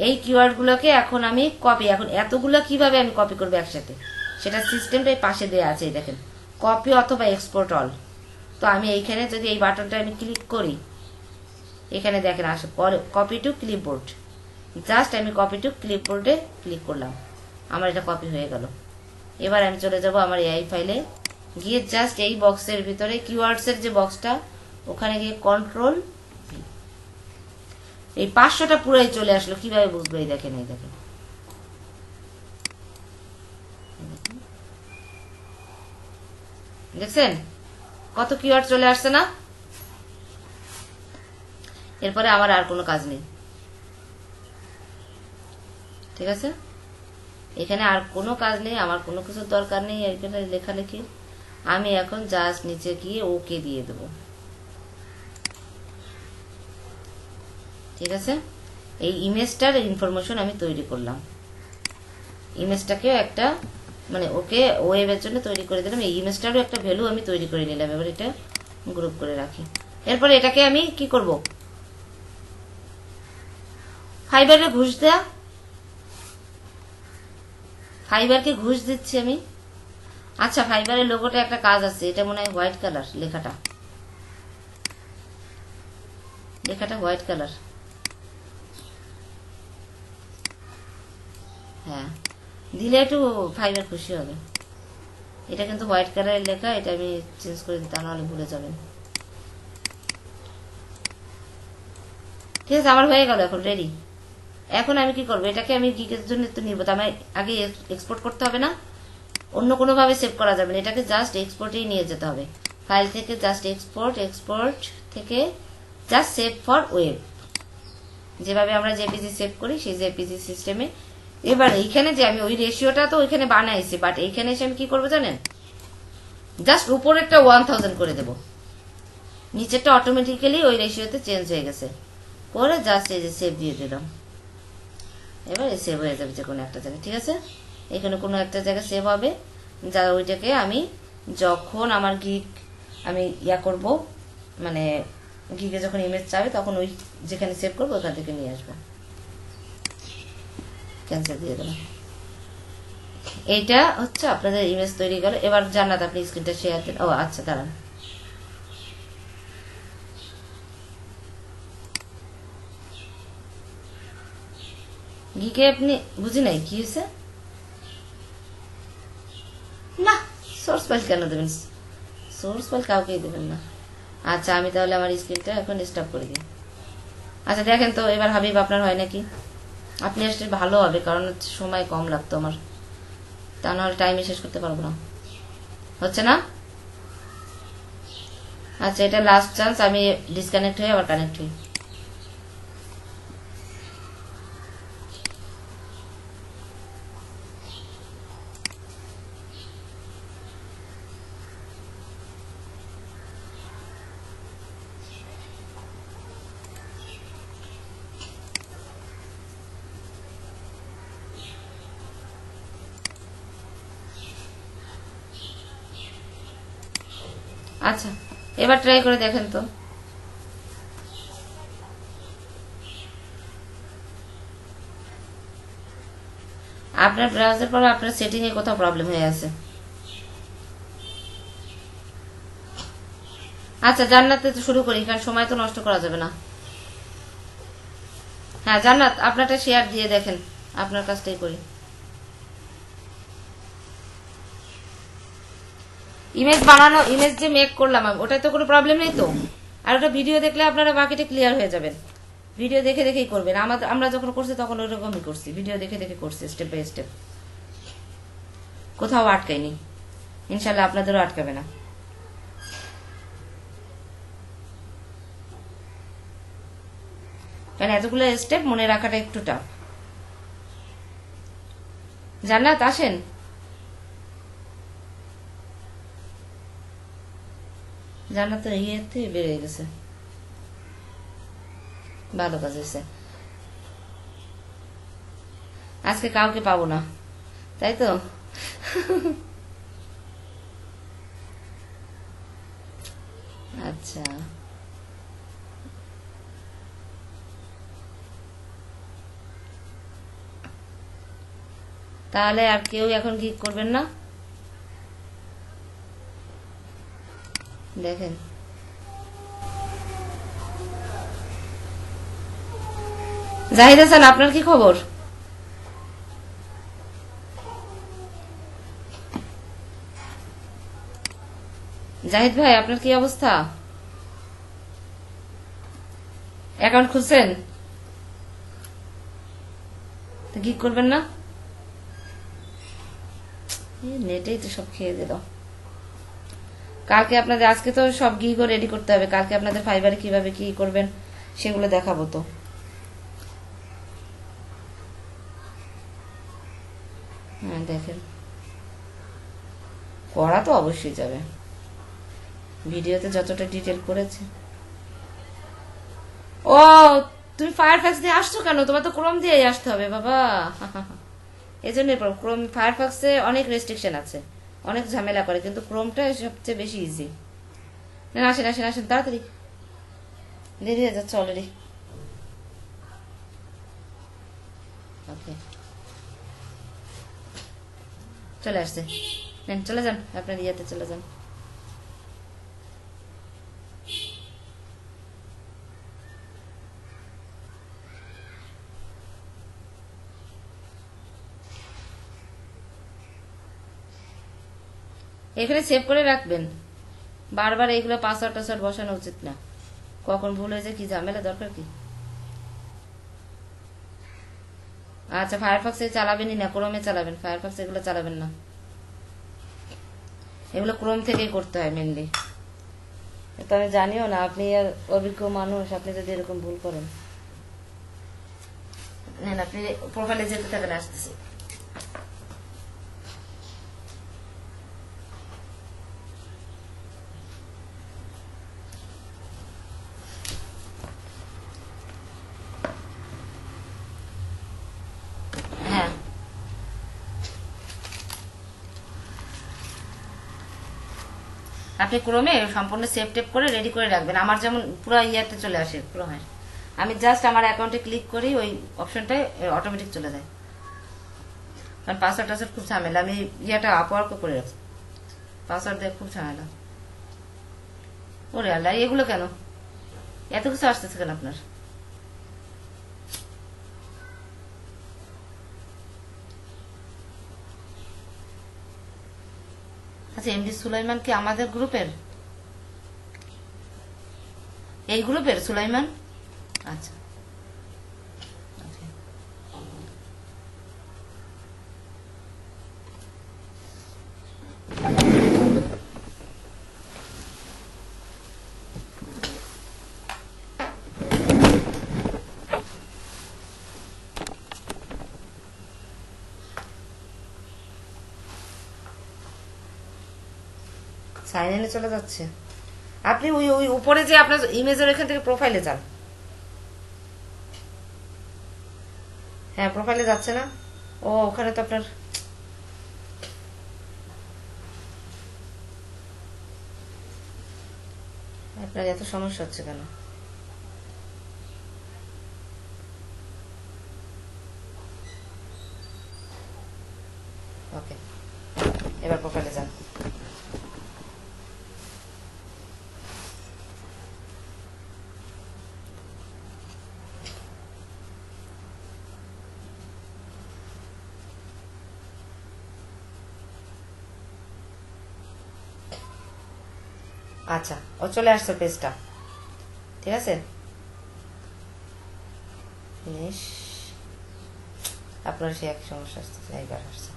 S1: এই কিওয়ার্ড গুলোকে এখন আমি কপি, এখন এতগুলো কিভাবে আমি কপি করবো একসাথে, সেটা সিস্টেমটাই পাশে দেওয়া আছে। দেখেন কপি অথবা এক্সপোর্ট অল। তো আমি এইখানে যদি এই বাটনটা আমি ক্লিক করি, এখানে দেখেন আসে কপি টু ক্লিপবোর্ড, জাস্ট আমি কপি টু ক্লিপবোর্ডে ক্লিক করলাম, আমার এটা কপি হয়ে গেল। এবার আমি চলে যাব আমার এআই ফাইলে, গিয়ে জাস্ট এই বক্সের ভিতরে কিওয়ার্ডস এর যে বক্সটা, ওখানে গিয়ে কন্ট্রোল, এই 500টা পুরাই চলে আসলো। কিভাবে বুঝবো? এই দেখেন, এই দেখেন, দেখছেন কত কিওয়ার্ড চলে আসছে না? এরপরে আমার আর কোনো কাজ নেই, ঠিক আছে, এখানে আর কোনো কাজ নেই, আমার কোনো কিছুর দরকার নেই এখানে লেখালেখি। আমি এখন জাস্ট নিচে গিয়ে ওকে দিয়ে দেব, ঠিক আছে। এই ইমেজটার ইনফরমেশন আমি তৈরি করলাম, ইমেজটাকেও একটা মানে ওকে ওয়েবের জন্য তৈরি করে দিলাম, এই ইমেজটারও একটা ভ্যালু আমি তৈরি করে নিলাম। এবার এটা গ্রুপ করে রাখি। এরপরে এটাকে আমি কি করব? ফাইবারে ঘুষ দেয়া, ফাইবারকে ঘুষ দিচ্ছি আমি। আচ্ছা, ফাইবারের লোগোটা একটা কাজ আছে, এটা মনে হয় হোয়াইট কালার, লেখাটা হোয়াইট কালার। হ্যাঁ, দিলে একটু ফাইবার খুশি হবে। এটা কিন্তু হোয়াইট কালারের লেখা, এটা আমি চেঞ্জ করে দিতাম, নাহলে ভুলে যাবেন। ঠিক আছে, আমার হয়ে গেল, এখন রেডি। এখন আমি কি করবো? এটাকে আমি গিগের জন্য তো নিব, তো আমার আগে এক্সপোর্ট করতে হবে না, অন্য কোনো ভাবে সেভ করা যাবে না, এটাকে জাস্ট এক্সপোর্টেই নিয়ে যেতে হবে। ফাইল থেকে জাস্ট এক্সপোর্ট থেকে জাস্ট সেভ ফর ওয়েব, যেভাবে আমরা জেপিজি সেভ করি সেই জেপিজি সিস্টেমে। এবার এইখানে যে আমি ওই রেশিওটা তো ওইখানে বানাইছি, বাট এইখানে এসে আমি কি করবো জানেন? জাস্ট উপরেরটা 1000 করে দেব, নিচেরটা অটোমেটিক্যালি ওই রেশিওতে চেঞ্জ হয়ে গেছে। করে জাস্ট এই যে সেভ দিয়ে দিলাম, এবার সেভ হয়ে যাবে যে কোনো একটা জায়গায়, ঠিক আছে। এখানে কোনো একটা জায়গায় সেভ হবে, যা ওইটাকে আমি যখন আমার গিগ আমি ইয়া করব, মানে গিগে যখন ইমেজ চাবে তখন ওই যেখানে সেভ করবো ওখান থেকে নিয়ে আসবো। ক্যান্সেল দিয়ে দিলাম। এইটা হচ্ছে আপনাদের ইমেজ তৈরি গেল। এবার জান্নাত আপনি স্ক্রিনটা শেয়ার দেন। ও আচ্ছা, দাঁড়ান, গিকে আপনি বুঝি নাই কি হয়েছে না? সোর্স ফাইল কেন দেবেন? সোর্স ফাইল কাউকেই দেবেন না। আচ্ছা, আমি তাহলে আমার স্ক্রিনটা এখন স্টপ করে দিই। আচ্ছা দেখেন তো এবার হাবিব আপনার হয় নাকি? আপনি আসলে ভালো হবে, কারণ সময় কম লাগতো আমার, তা নাহলে টাইমে শেষ করতে পারবো না। হচ্ছে না? আচ্ছা, এটা লাস্ট চান্স, আমি ডিসকানেক্ট হয়ে আবার কানেক্ট হই। আচ্ছা, এবার ট্রাই করে দেখেন তো। আপনার ব্রাউজার পর আপনার সেটিং এ কোথাও প্রবলেম হয়ে আছে। আচ্ছা, জান্নাতে তো শুরু করি, কারণ সময় তো নষ্ট করা যাবে না। হ্যাঁ জান্নাত, আপনারটা শেয়ার দিয়ে দেখেন, আপনার কাজটাই করি। ইমেজ বানানো, ইমেজ যে মেক করলাম ওটাই তো কোনো প্রবলেম নেই তো। আর ওটা ভিডিও দেখলে আপনারা বাকিটা ক্লিয়ার হয়ে যাবেন। ভিডিও দেখে দেখেই করবেন। আমরা যখন করছি তখন ওইরকমই করছি, ভিডিও দেখে দেখে করছি স্টেপ বাই স্টেপ, কোথাও আটকায়নি। ইনশাল্লাহ আপনাদেরও আটকাবে না। কারণ এতগুলো স্টেপ মনে রাখাটা একটু টাফ। জান্নাত আসেন। জান্নাত তো ইয়েতে বেড়ে গেছে, ভালো কাজ হয়েছে। আজকে কাউকে পাবো না, তাই তো? আচ্ছা, তাহলে আর কেউ এখন কি করবেন না? দেখেন জাহিদ হাসান, আপনার কি খবর? জাহিদ ভাই, আপনার কি অবস্থা? অ্যাকাউন্ট খুলছেন? কি করবেন না? নেটেই তো সব খেয়ে দিল। কালকে আপনাদের, আজকে তো সব গিগো রেডি করতে হবে, কালকে আপনাদের ফাইবারে কিভাবে কি করবেন সেগুলো দেখাবো তো। হ্যাঁ দেখেন, করা তো অবশ্যই যাবে, ভিডিওতে যতটা ডিটেল করেছে। ও, তুমি ফায়ারফক্স দিয়ে আসছো কেন? তোমার তো ক্রোম দিয়ে আসতে হবে বাবা। এই জন্য ক্রোম, ফায়ারফক্সে অনেক রেস্ট্রিকশন আছে, অনেক ঝামেলা করে, কিন্তু ক্রোমটা সবচেয়ে বেশি ইজি। আসেন আসেন আসেন, তাড়াতাড়ি, দেরি হয়ে যাচ্ছে অলরেডি। ওকে, চলে আসছে, নেন চলে যান, আপনার ইয়েতে চলে যান। এখানে সেভ করে রাখবেন, বারবার এইগুলো পাসওয়ার্ড টাসওয়ার্ড বসানো উচিত না, কখন ভুল হয়েছে কি ঝামেলা, দরকার কি? আচ্ছা, ফায়ারফক্সে চালাবেনই না, ক্রোমে চালাবেন, ফায়ারফক্স এগুলো চালাবেন না, এগুলো ক্রোম থেকেই করতে হয় মেনলি। তো আমি জানিও না, আপনি আর অভিজ্ঞ মানুষ, আপনি যদি এরকম ভুল করেন। নেন, আপনি প্রোফাইলে যেতে থাকেন, আসতেছি। হ্যাঁ, আপনি ক্রোমে সম্পূর্ণ সেভ টেপ করে রেডি করে রাখবেন। আমার যেমন পুরো ইয়াতে চলে আসে ক্রোমে, আমি জাস্ট আমার অ্যাকাউন্টে ক্লিক করি, ওই অপশনটায় অটোমেটিক চলে যায়। কারণ পাসওয়ার্ড টাসওয়ার্ড খুব ঝামেলা, আমি ইয়াটা আপওয়ার্কও করে রাখছি, পাসওয়ার্ড দিয়ে খুব ঝামেলা। ওরে আল্লাহ, এগুলো কেন এত কিছু আসতেছে কেন আপনার? আচ্ছা, এমডি সুলাইমান কি আমাদের গ্রুপের, এই গ্রুপের সুলাইমান? আচ্ছা, সাইন ইনে চলে যাচ্ছে। আপনি ওই ওই উপরে যে আপনার ইমেজের এখান থেকে প্রোফাইলে যান। হ্যাঁ, প্রোফাইলে যাচ্ছে না? ও, ওখানে তো আপনার এত সমস্যা হচ্ছে কেন? ওকে, এবার প্রোফাইলে যান। আচ্ছা, ও চলে আসছে পেজটা, ঠিক আছে। আপনার সে এক সমস্যা আসছে, এইবার আসছে।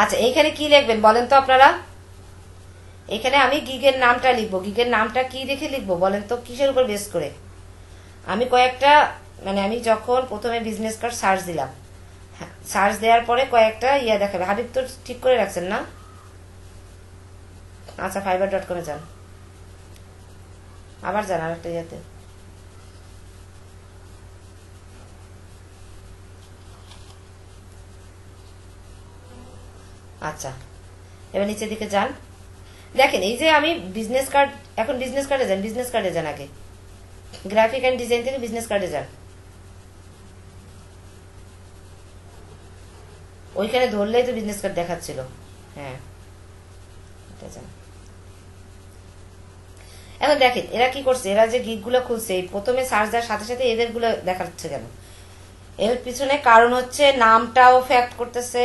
S1: আচ্ছা, এইখানে কি লিখবেন বলেন তো আপনারা? এখানে আমি গিগের নামটা লিখবো। গিগের নামটা কি দেখে লিখবো বলেন তো, কিসের উপর বেস করে? আমি কয়েকটা, মানে আমি যখন প্রথমে বিজনেস কার্ড সার্চ দিলাম, সার্চ দেওয়ার পরে কয়েকটা ইয়া দেখাবে। হাবিব তো ঠিক করে রাখছেন না? আচ্ছা, fiverr.com-এ যান, আবার যান আরেকটা ইয়াতে। আচ্ছা, এবার নিচের দিকে যান, দেখেন এই যে আমি বিজনেস কার্ড, এখন বিজনেস কার্ডে যান, বিজনেস কার্ডে যান, আগে গ্রাফিক অ্যান্ড ডিজাইন থেকে বিজনেস কার্ডে যান। ওইখানে ধরলেই তো বিজনেস কার্ড দেখাচ্ছিল। হ্যাঁ, এখন দেখেন এরা কি করছে, এরা যে গিগ গুলো খুলছে প্রথমে সার্চ দেওয়ার সাথে সাথে এদের গুলো দেখাচ্ছে কেন? এর পিছনে কারণ হচ্ছে নামটাও ফ্যাক্ট করতেছে,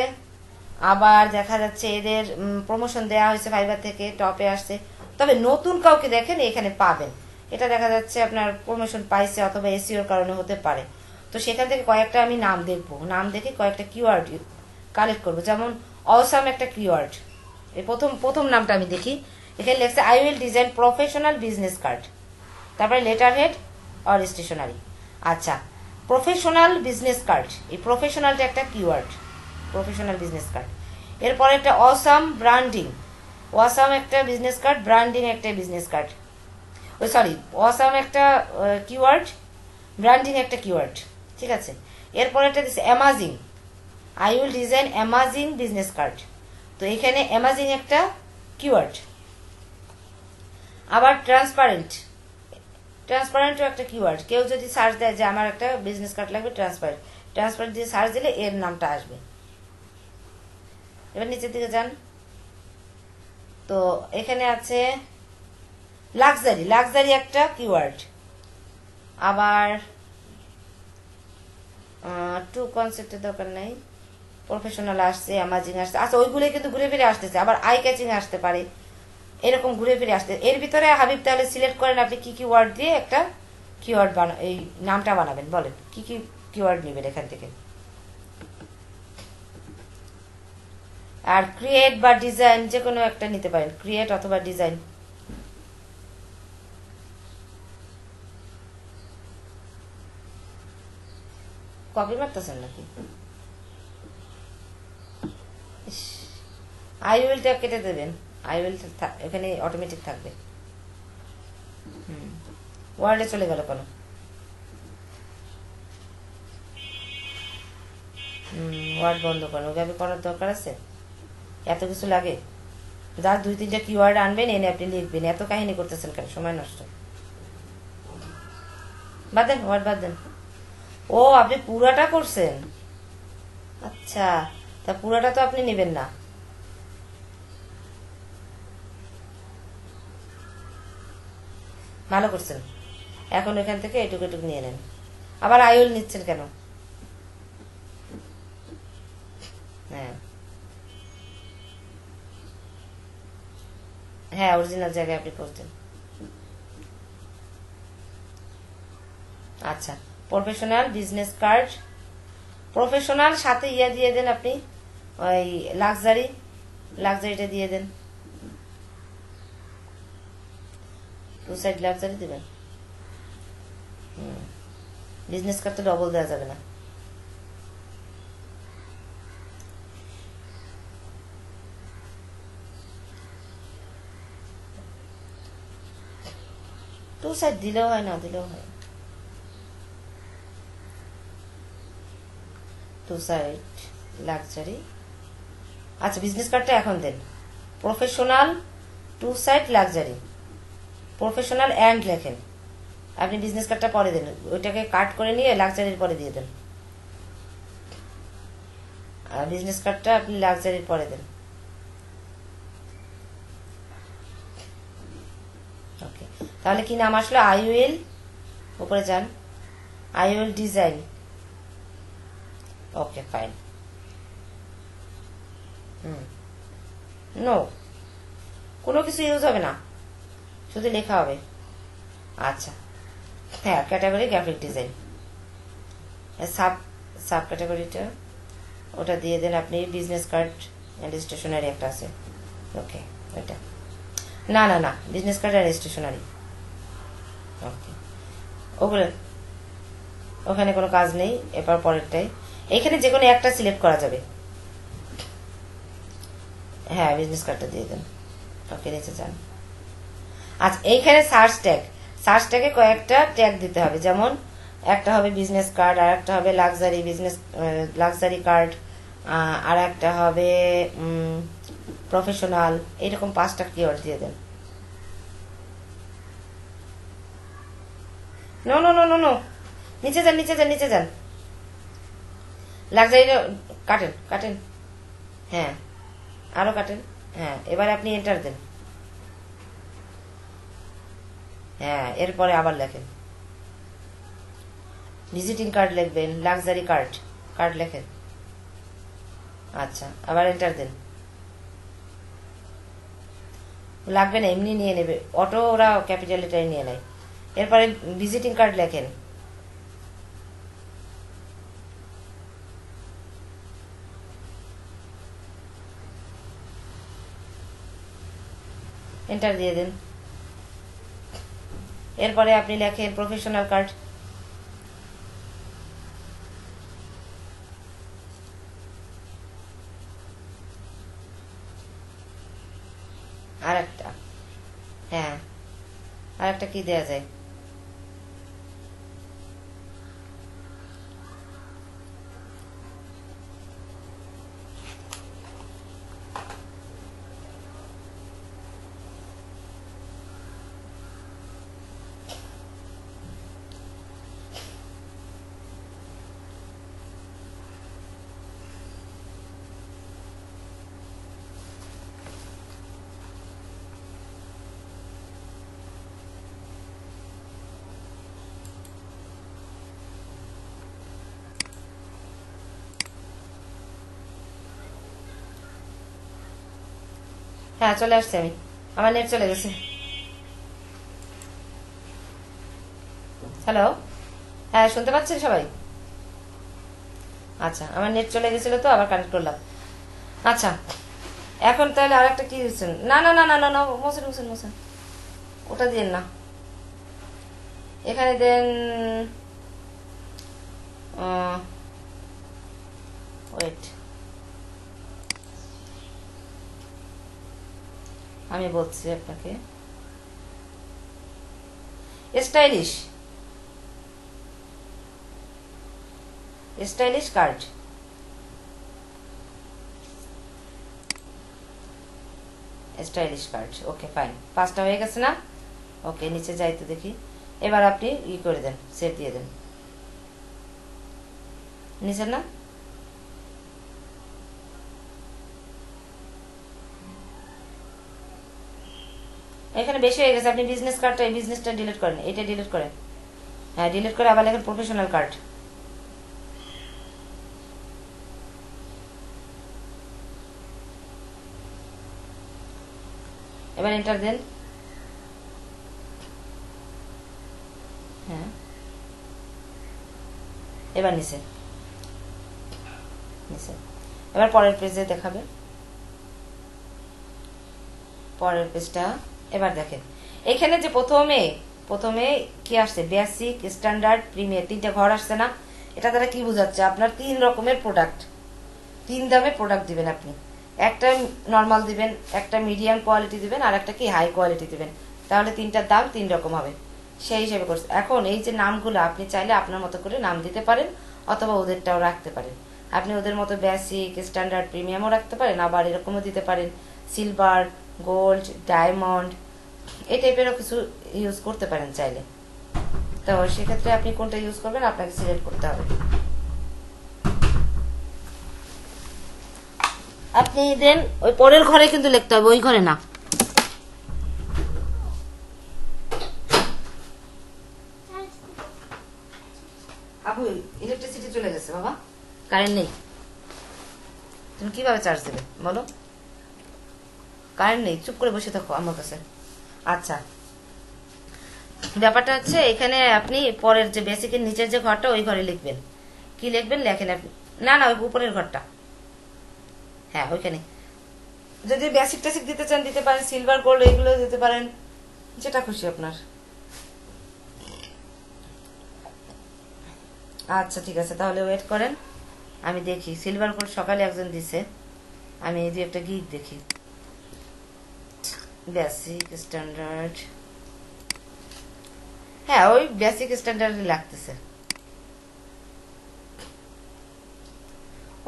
S1: আবার দেখা যাচ্ছে এদের প্রমোশন দেওয়া হয়েছে ফাইবার থেকে, টপে আসছে। তবে নতুন কাউকে দেখেন এখানে পাবেন, এটা দেখা যাচ্ছে আপনার প্রমোশন পাইছে অথবা এসইওর কারণে হতে পারে। তো সেখান থেকে কয়েকটা আমি নাম দেখবো, নাম দেখে কয়েকটা কিওয়ার্ড কালেক্ট করবো। যেমন অসাম একটা কিওয়ার্ড, এই প্রথম প্রথম নামটা আমি দেখি। এখানে লেখছে I will design professional business card, তারপরে লেটার হেড অর স্টেশনারি। আচ্ছা, প্রফেশনাল বিজনেস কার্ড, এই প্রফেশনালটা একটা কিওয়ার্ড, প্রফেশনাল বিজনেস কার্ড। এরপরে একটা অসাম ব্র্যান্ডিং, ওয়াসাম একটা বিজনেস কার্ড, ব্র্যান্ডিং একটা বিজনেস কার্ড, ওই সরি অসাম একটা কিওয়ার্ড, ব্র্যান্ডিং একটা কিওয়ার্ড, ঠিক আছে। এরপরে একটা দিচ্ছে amazing, I will design amazing business card, তো এখানে অ্যামাজিং একটা কিওয়ার্ড। আবার ট্রান্সপারেন্ট, ট্রান্সপারেন্টও একটা কিওয়ার্ড। কেউ যদি সার্চ দেয় যে আমার একটা বিজনেস কার্ড লাগবে ট্রান্সপারেন্ট, ট্রান্সপারেন্ট দিয়ে সার্চ দিলে এর নামটা আসবে। এবার নিচের দিকে যান, তো এখানে আছে লাক্সারি, লাক্সারি একটা কিওয়ার্ড। আবার টু কনসেপ্টের দরকার নেই, প্রফেশনাল আসছে, অ্যামাজিং আসছে, আচ্ছা ওইগুলোই কিন্তু ঘুরে ফিরে আসতেছে। আবার আই ক্যাচিং আসতে পারে, এরকম ঘুরে ফিরে আসতে। এর ভিতরে হাবিব তাহলে সিলেক্ট করেন আপনি কি কি ওয়ার্ড দিয়ে একটা কিওয়ার্ড এই নামটা বানাবেন, বলেন কি কি কিওয়ার্ড নেবেন এখান থেকে। আর ক্রিয়েট বা ডিজাইন যে কোনো একটা নিতে পারেন, ক্রিয়েট অথবা ডিজাইন। কপি মারতেছেন নাকি? আই উইলটা কেটে দেবেন, আই উইল এখানে অটোমেটিক থাকবে। ওয়ার্ডে চলে গেল কেন? ওয়ার্ড বন্ধ করেন, ওইভাবে করার দরকার আছে? এত কিছু লাগে? যার দুই তিনটা কিওয়ার্ড আনবেন, এনে আপনি লিখবেন, এত কাহিনী করতেছেন কেন, সময় নষ্ট। বাদ দেন, ওয়ার্ড বাদ দেন। ও আপনি পুরাটা করছেন? আচ্ছা, তা পুরাটা তো আপনি নেবেন না। ভালো করছেন, এখন এখান থেকে এটুকু এটুকু নিয়ে নেন। আবার আইউল নিচ্ছেন কেন? হ্যাঁ হ্যাঁ, অরিজিনাল জায়গায় আপনি করতেন। আচ্ছা, প্রফেশনাল বিজনেস কার্ড, প্রফেশনাল সাথে ইয়া দিয়ে দেন আপনি, ওই লাক্সারি, লাক্সারিটা দিয়ে দেন, টু সাইড লাক্সারি দেবেন। বিজনেস কার্ড তো ডবল দেওয়া যাবে না। টু সাইড দিলেও হয়, না দিলেও হয়। Two side luxury. আচ্ছা, বিজনেস কার্ডটা এখন দেন, professional two side luxury, professional and লেখেন। আপনি বিজনেস কার্ডটা পরে দেন, ওইটাকে কাট করে নিয়ে লাক্সারির পরে দিয়ে দেন। আর বিজনেস কার্ডটা আপনি লাক্সারির পরে দেন। ওকে, তাহলে কি নাম আসলো? আই উইল, উপরে যান, I will design. Okay fine. No, কোনো কিছু ইউজ হবে না, শুধু লেখা হবে। আচ্ছা, হ্যাঁ, category graphic design, sub sub ক্যাটাগরিটা ওটা দিয়ে দেন আপনি। বিজনেস কার্ড অ্যান্ড স্টেশনারি একটা আছে, ওকে ওইটা। না না না, বিজনেস কার্ড আর স্টেশনারি, ওকে। ওগুলো ওখানে কোনো কাজ নেই। এরপর পরেরটাই, এখানে যে কোনো একটা সিলেক্ট করা যাবে। হ্যাঁ, বিজনেস কার্ডটা দিয়ে দেন, ওকে, নিচে যান। আচ্ছা, এইখানে সার্চ ট্যাগে কয়েকটা ট্যাগ দিতে হবে, যেমন একটা হবে বিজনেস কার্ড, আর একটা হবে লাক্সারি কার্ড, আর একটা হবে প্রফেশনাল, এইরকম 5টা কিওয়ার্ড দিয়ে দেন। No no no no no, নিচে যান নিচে যান নিচে যান। লাক্সারি কাটেন কাটেন, হ্যাঁ, আরো কাটেন। হ্যাঁ, এবার আপনি এন্টার দেন। হ্যাঁ, এরপরে আবার লেখেন ভিজিটিং কার্ড, লিখবেন লাক্সারি কার্ড লেখেন। আচ্ছা, আবার এন্টার দেন। লাগবে না, এমনি নিয়ে নেবে, অটো ওরা ক্যাপিটাল লেটারে নিয়ে নেয়। এরপরে ভিজিটিং কার্ড লেখেন। এন্টার দিয়ে দেন। এরপরে আপনি লেখেন প্রফেশনাল কার্ড। আর একটা, হ্যাঁ, আর একটা কি দেয়া যায়? হ্যাঁ, চলে আসছে, আমার নেট চলে গেছে। হ্যালো, হ্যাঁ, শুনতে পাচ্ছেন সবাই? আচ্ছা, আমার নেট চলে গেছিল তো আবার কানেক্ট করলাম। আচ্ছা, এখন তাহলে আর একটা কি দিচ্ছেন? না না না না না না, মোছেন মোছেন মোছেন, ওটা দিন না, এখানে দেন। ওয়েট, আমি বলছি আপনাকে। স্টাইলিশ কার্ড, ওকে, ফাইন, 5টা হয়ে গেছে না? ওকে, নিচে যাইতে দেখি। এবার আপনি ই করে দেন, সেভ দিয়ে দেন। নিচে না, এখানে বেশি হয়ে গেছে। আপনি বিজনেস কার্ডটা, এই বিজনেসটা ডিলিট করেন, এটা ডিলিট করেন। হ্যাঁ, ডিলিট করে আবার লেখেন প্রফেশনাল কার্ড। এবার এন্টার দেন। হ্যাঁ, এবার নিচে নিচে, এবার পরের পেজে দেখাবে, পরের পেজটা। এবার দেখেন, এখানে যে প্রথমে কি আসছে? বেসিক, স্ট্যান্ডার্ড, প্রিমিয়ার, 3টা ঘর আসছে না? এটা দ্বারা কি বোঝাচ্ছে? আপনার 3 রকমের প্রোডাক্ট, 3 দামের প্রোডাক্ট দিবেন আপনি। একটা নর্মাল দিবেন, একটা মিডিয়াম কোয়ালিটি দিবেন, আর একটা কি হাই কোয়ালিটি দিবেন। তাহলে 3টার দাম 3 রকম হবে, সেই হিসেবে করছে। এখন এই যে নামগুলো আপনি চাইলে আপনার মতো করে নাম দিতে পারেন, অথবা ওদেরটাও রাখতে পারেন। আপনি ওদের মতো বেসিক, স্ট্যান্ডার্ড, প্রিমিয়ামও রাখতে পারেন, আবার এরকমও দিতে পারেন সিলভার, গোল্ড, ডায়মন্ড, এই টাইপেরও কিছু ইউজ করতে পারেন চাইলে। তো সেক্ষেত্রে আপনি কোনটা ইউজ করবেন আপনাকে সিলেক্ট করতে হবে। আপনি দেন ওই পরের ঘরে কিন্তু লিখতে হবে, ওই ঘরে না। আপু, ইলেকট্রিসিটি চলে গেছে বাবা, কারেন্ট নেই, তুমি কিভাবে চার্জ দেবে বলো? কারেন্ট নেই, চুপ করে বসে থাকো আমার কাছে। আচ্ছা, ব্যাপারটা হচ্ছে এখানে আপনি পরের যে বেসিকের নিচের যে ঘরটা ওই ঘরে লিখবেন। কি লিখবেন লেখেন আপনি। না না, ওই উপরের ঘরটা, হ্যাঁ ওইখানে। যদি বেসিক টেসিক দিতে চান দিতে পারেন, সিলভার গোল্ড এগুলো দিতে পারেন, যেটা খুশি আপনার। আচ্ছা ঠিক আছে, তাহলে ওয়েট করেন, আমি দেখি। সিলভার গোল্ড সকালে একজন দিছে, আমি এই যে একটা গিগ দেখি। বেসিক স্ট্যান্ডার্ড, হ্যাঁ ওই বেসিক স্ট্যান্ডার্ডই লাগতেছে,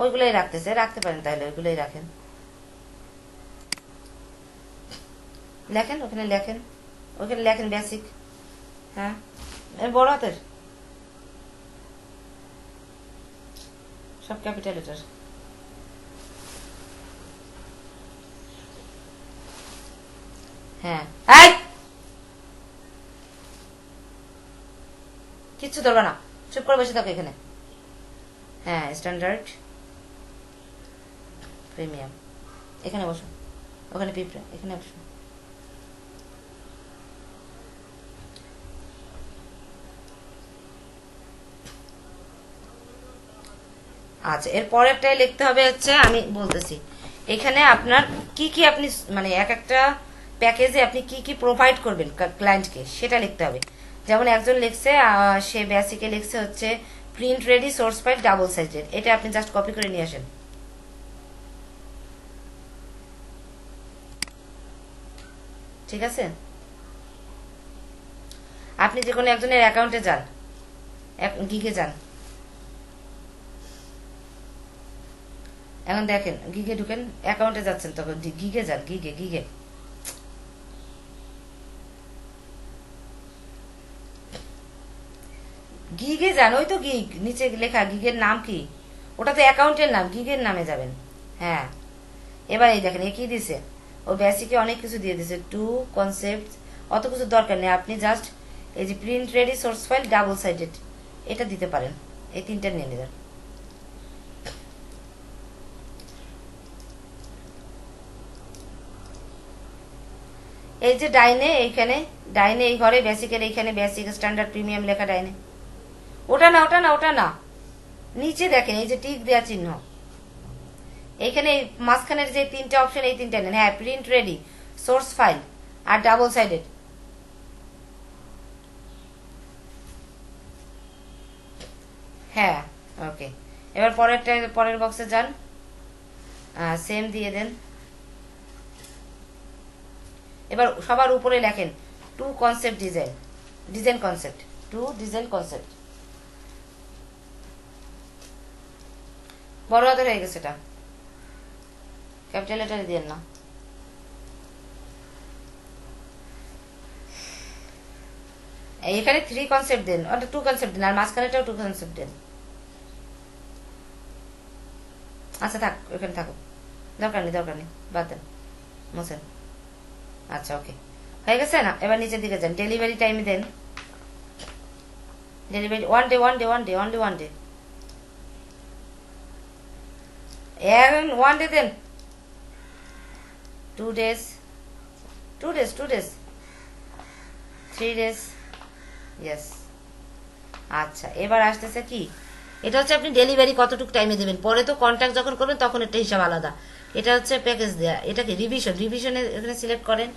S1: ওইগুলোই রাখতেছে, রাখতে পারেন তাহলে ওইগুলোই রাখেন। লেখেন ওখানে, লেখেন ওখানে, লেখেন বেসিক, হ্যাঁ বড় হাতের সব ক্যাপিটাল লেটার। হ্যাঁ কিচ্ছু ধরবে না, চুপ করে বসে থাকো এখানে। হ্যাঁ স্ট্যান্ডার্ড প্রিমিয়াম, এখানে বসো, ওখানে পিঁপড়া, এখানে বসো। আচ্ছা এর পরেরটাই লিখতে হবে হচ্ছে, আমি বলতেছি এখানে আপনার কি কি আপনি মানে এক একটা প্যাকেজে আপনি কি কি প্রোভাইড করবেন ক্লায়েন্টকে সেটা লিখতে হবে। যেমন একজন লিখছে, সে বেসিকে লিখছে হচ্ছে print ready source file double সাইজের, এটা আপনি জাস্ট কপি করে নিয়ে আসেন। ঠিক আছে, আপনি যে কোনো একজনের অ্যাকাউন্টে যান, গিগে যান, এখন দেখেন গিগে ঢুকেন, অ্যাকাউন্টে যাচ্ছেন তখন গিগে যান, গিগে গিগে গিগে যান, ওই তো গিগ নিচে লেখা, গিগের নাম কি, ওটা তো অ্যাকাউন্টের নাম, গিগের নামে যাবেন। হ্যাঁ এবার এই দেখেন এ কি দিছে, ও বেসিকে অনেক কিছু দিয়ে দিছে, টু কনসেপ্ট, অত কিছু দরকার নেই, আপনি জাস্ট এই যে print ready source file double sided এটা দিতে পারেন, এই তিনটা নিয়ে নেবেন। এই যে ডাইনে, এইখানে ডাইনে এই ঘরে বেসিকের এইখানে বেসিক স্ট্যান্ডার্ড প্রিমিয়াম লেখা ডাইনে, ওটা না ওটা না ওটা না, নিচে দেখেন এই যে টিক দেওয়া চিহ্ন, এইখানে মাঝখানের যে তিনটা অপশন এই তিনটা নেন। হ্যাঁ প্রিন্ট রেডি সোর্স ফাইল আর ডাবল সাইডেড, হ্যাঁ ওকে। এবার পরেরটা, পরের বক্সে যান, সেম দিয়ে দেন। এবার সবার উপরে লেখেন two concept design, design concept, two design concept, বড় হাতের হয়ে গেছে, এটা ক্যাপিটাল লেটারে দিয়েন না। এখানে থ্রি কনসেপ্ট দেন, ওটা টু কনসেপ্ট দেন, আর মাঝখানেটাও টু কনসেপ্ট দেন। আচ্ছা থাক, ওখানে থাকো, দরকার নেই দরকার নেই, বাদ দেন, মোছেন। আচ্ছা ওকে হয়ে গেছে না, এবার নিচের দিকে যান, ডেলিভারি টাইমে দেন, delivery one day one day one day only one day, one day দেন, 2 days, 2 days, 2 days, 3 days, yes. আচ্ছা এবার আসতেছে কি, এটা হচ্ছে আপনি ডেলিভারি কতটুকু টাইমে দেবেন, পরে তো কন্ট্যাক্ট যখন করবেন তখন একটা হিসাব আলাদা। এটা হচ্ছে প্যাকেজ দেয়া, এটাকে রিভিশন, রিভিশনে এখানে সিলেক্ট করেন,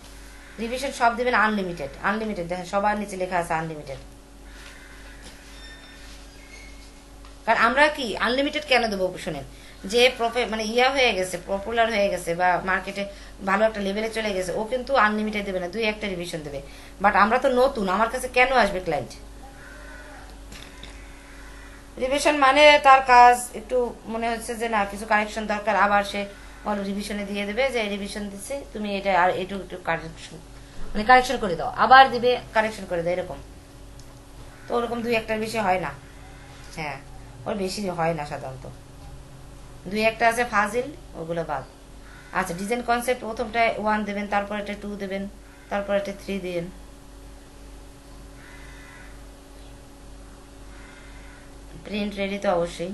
S1: রিভিশন সব দেবেন আনলিমিটেড, আনলিমিটেড দেখেন সবার নিচে লেখা আছে আনলিমিটেড। কারণ আমরা কি আনলিমিটেড কেন দেবো শোনেন, যে মানে ইয়া হয়ে গেছে, পপুলার হয়ে গেছে বা মার্কেটে ভালো একটা লেভেলে চলে গেছে, ও কিন্তু আনলিমিটেড দেবে না, দুই একটা রিভিশন দেবে। বাট আমরা তো নতুন, আমার কাছে কেন আসবে ক্লায়েন্ট? রিভিশন মানে তার কাজ একটু মনে হচ্ছে যে না কিছু কারেকশন দরকার, আবার সে রিভিশনে দিয়ে দেবে যে রিভিশন দিচ্ছে তুমি এটা আর একটু একটু কারেকশন, মানে কারেকশন করে দাও, আবার দিবে কারেকশন করে দাও, এরকম। তো ওরকম দুই একটার বেশি হয় না, হ্যাঁ ওর বেশি হয় না সাধারণত, দুই একটা আছে ফাজিল, ওগুলো বাদ। আচ্ছা ডিজাইন কনসেপ্ট প্রথমটায় 1 দেবেন, তারপর একটা 2 দেবেন, তারপর একটা 3 দিন, প্রিন্ট রেডি তো অবশ্যই,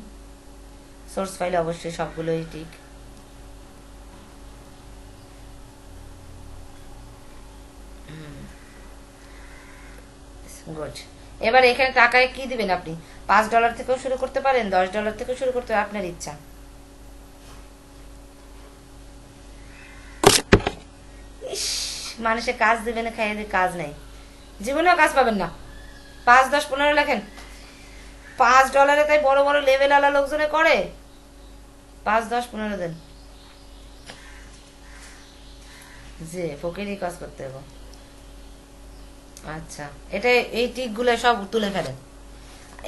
S1: সোর্স ফাইল অবশ্যই সবগুলোই ঠিক। গুড। এবার এখানে টাকায় কি দিবেন আপনি? $5 থেকেও শুরু করতে পারেন, $10 থেকেও শুরু করতে পারেন, আপনার ইচ্ছা। ইস, মানুষে কাজ দিবে না, খাইয়ে দিয়ে কাজ নেই, জীবনেও কাজ পাবেন না। 5, 10, 15 লেখেন। $5 তাই বড় বড় লেভেল আলা লোকজনে করে। 5, 10, 15 দেন। যে ফকিরই কাজ করতে হবে। আচ্ছা, এটা এই টিক গুলো সব তুলে ফেলেন।